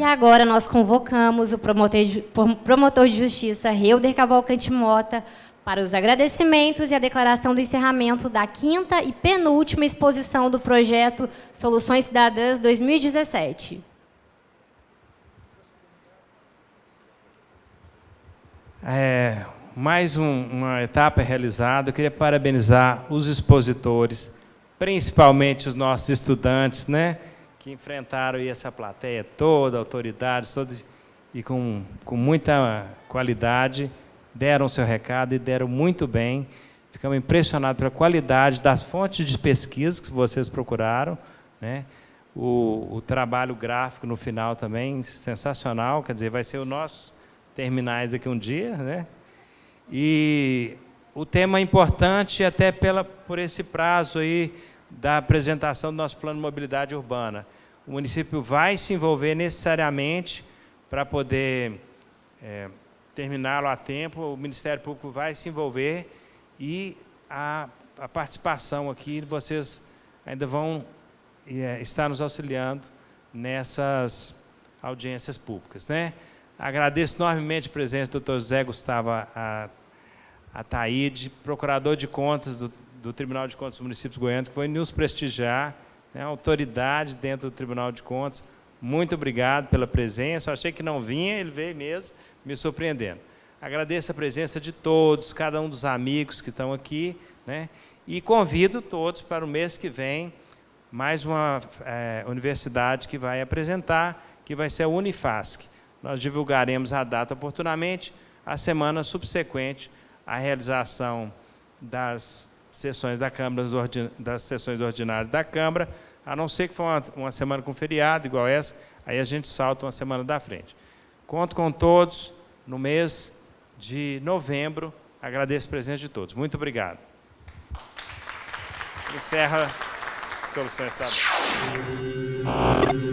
E agora nós convocamos o promotor de justiça, Helder Cavalcante Mota, para os agradecimentos e a declaração do encerramento da 5ª e penúltima exposição do projeto Soluções Cidadãs 2017. Mais uma etapa realizada. Eu queria parabenizar os expositores, principalmente os nossos estudantes, né, que enfrentaram aí essa plateia toda, autoridades, todos, e com muita qualidade, deram o seu recado e deram muito bem. Ficamos impressionados pela qualidade das fontes de pesquisa que vocês procuraram, né? O trabalho gráfico no final também, sensacional, quer dizer, vai ser o nosso terminais aqui um dia, né? E o tema é importante até por esse prazo aí da apresentação do nosso plano de mobilidade urbana. O município vai se envolver necessariamente para poder terminá-lo a tempo, o Ministério Público vai se envolver e a participação aqui, vocês ainda vão estar nos auxiliando nessas audiências públicas, né? Agradeço enormemente a presença do Dr. José Gustavo Ataíde, procurador de contas do Tribunal de Contas dos Municípios Goianos, que foi nos prestigiar, né, autoridade dentro do Tribunal de Contas. Muito obrigado pela presença. Eu achei que não vinha, ele veio mesmo, me surpreendendo. Agradeço a presença de todos, cada um dos amigos que estão aqui, né, e convido todos para o mês que vem, mais uma universidade que vai apresentar, que vai ser a Unifasc. Nós divulgaremos a data oportunamente, a semana subsequente à realização das sessões da Câmara, das sessões ordinárias da Câmara, a não ser que for uma semana com feriado, igual essa, aí a gente salta uma semana da frente. Conto com todos no mês de novembro. Agradeço a presença de todos. Muito obrigado. Encerra Soluções Cidadãs.